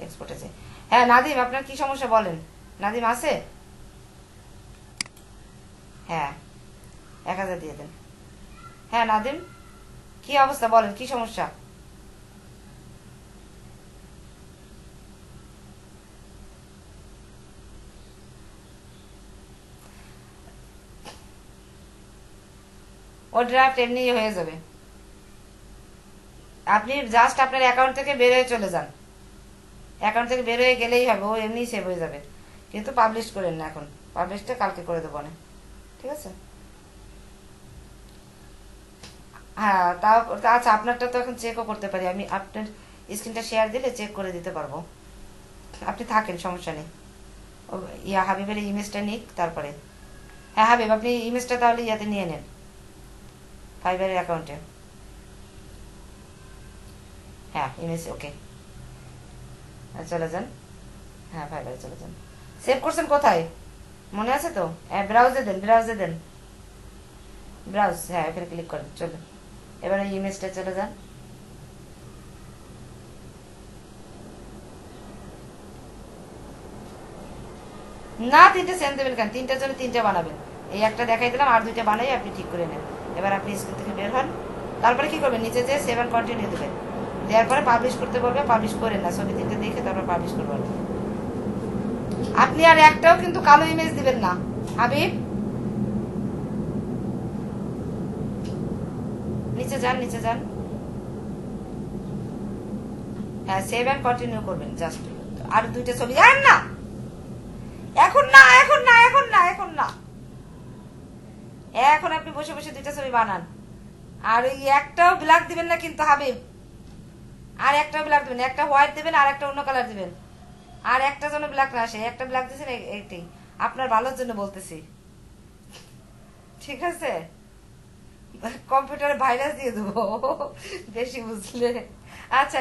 S1: এক্সপোর্টে যে। হ্যাঁ নাদিম, আপনার কি সমস্যা বলেন? নাদিম আছে? হ্যাঁ, 1000 দিয়ে দেন। হ্যাঁ নাদিম, কি অবস্থা বলেন, কি সমস্যা? ও ড্রাফট এমনি হয়ে যাবে, আপনি জাস্ট আপনার অ্যাকাউন্ট থেকে বের হয়ে চলে যান, অ্যাকাউন্ট থেকে বের হয়ে গেলেই হবে, ও এমনি সেভ হয়ে যাবে। কিন্তু পাবলিশ করেন না এখন, পাবলিশটা কালকে করে দেবো না, ঠিক আছে? হ্যাঁ, তাও আচ্ছা, আপনারটা তো এখন চেকও করতে পারি আমি, আপনার স্ক্রিনটা শেয়ার দিলে চেক করে দিতে পারবো। আপনি থাকেন, সমস্যা নেই। হাবিবের ইমেজটা নিক তারপরে। হ্যাঁ হাবিব, আপনি ইমেজটা তাহলে ইয়াতে নিয়ে নেন, ফাইবারের অ্যাকাউন্টে। হ্যাঁ, ইমেজ ওকে, চলে যান। হ্যাঁ, ফাইবারে চলে যান। সেভ করছেন কোথায় মনে আছে তো? হ্যাঁ, ব্রাউজে দেন, ব্রাউজ, হ্যাঁ এখানে ক্লিক করেন, চলুন। এবার এই ইমেজটা চলে যান। না, 3টে সেম দেবেন কেন? 3টার জন্য 3টে বানাবেন। এই একটা দেখাই দিলাম, আর 2টা বানাই আপনি ঠিক করে নেন। এবার আপনি স্ক্রিন থেকে বের হন, তারপরে কি করবেন, নিচে যে সেভ এন্ড কন্টিনিউ দেবেন, দেওয়ার পরে পাবলিশ করতে বলবে, পাবলিশ করেন না, ছবি 3টে দেখে তারপর পাবলিশ করবেন। আপনি আর একটাও কিন্তু কালো ইমেজ দিবেন না হাবিব। নিচে যান। হ্যাঁ, সেভ এন্ড কন্টিনিউ করবেন জাস্ট। আর 2টা ছবি, আর না, এখন না, এখন আপনি বসে 2টা ছবি বানান। আর ওই একটাও ব্ল্যাক দিবেন না কিন্তু হাবিব, আর একটাও ব্ল্যাক দিবেন, একটা হোয়াইট দিবেন আর একটা অন্য কালার দিবেন, আর একটা যেন ব্ল্যাক না আসে। একটা ব্ল্যাক দিয়েছেন, এইটাই আপনার ভালোর জন্য বলতেছি, ঠিক আছে? কম্পিউটারে ভাইরাস দিয়ে দেবো বেশি বুঝলে। আচ্ছা,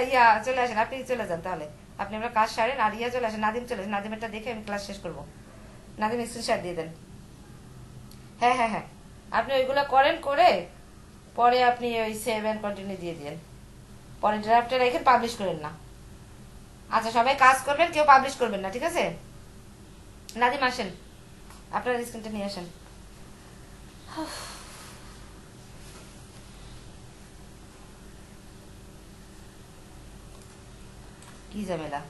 S1: চলে আসেন, আপনি চলে যান তাহলে, আপনি আপনার কাজ সারেন, আর চলে আসেন, নাদিম চলে আসেন, নাদিমেরটা দেখে আমি ক্লাস শেষ করবো। নাদিম স্ক্রিনশট দিয়ে দেন। হ্যাঁ, আপনি ওইগুলো করেন, করে পরে আপনি ওই সেভ এন্ড কন্টিনিউ দিয়ে দিন, পরে ড্রাফটে রেখে পাবলিশ করেন না। আচ্ছা, সবাই কাজ করবেন, কেউ পাবলিশ করবেন না, ঠিক আছে? নাদিম আসেন, আপনার স্ক্রিনটা নিয়ে আসেন। কি ঝামেলা?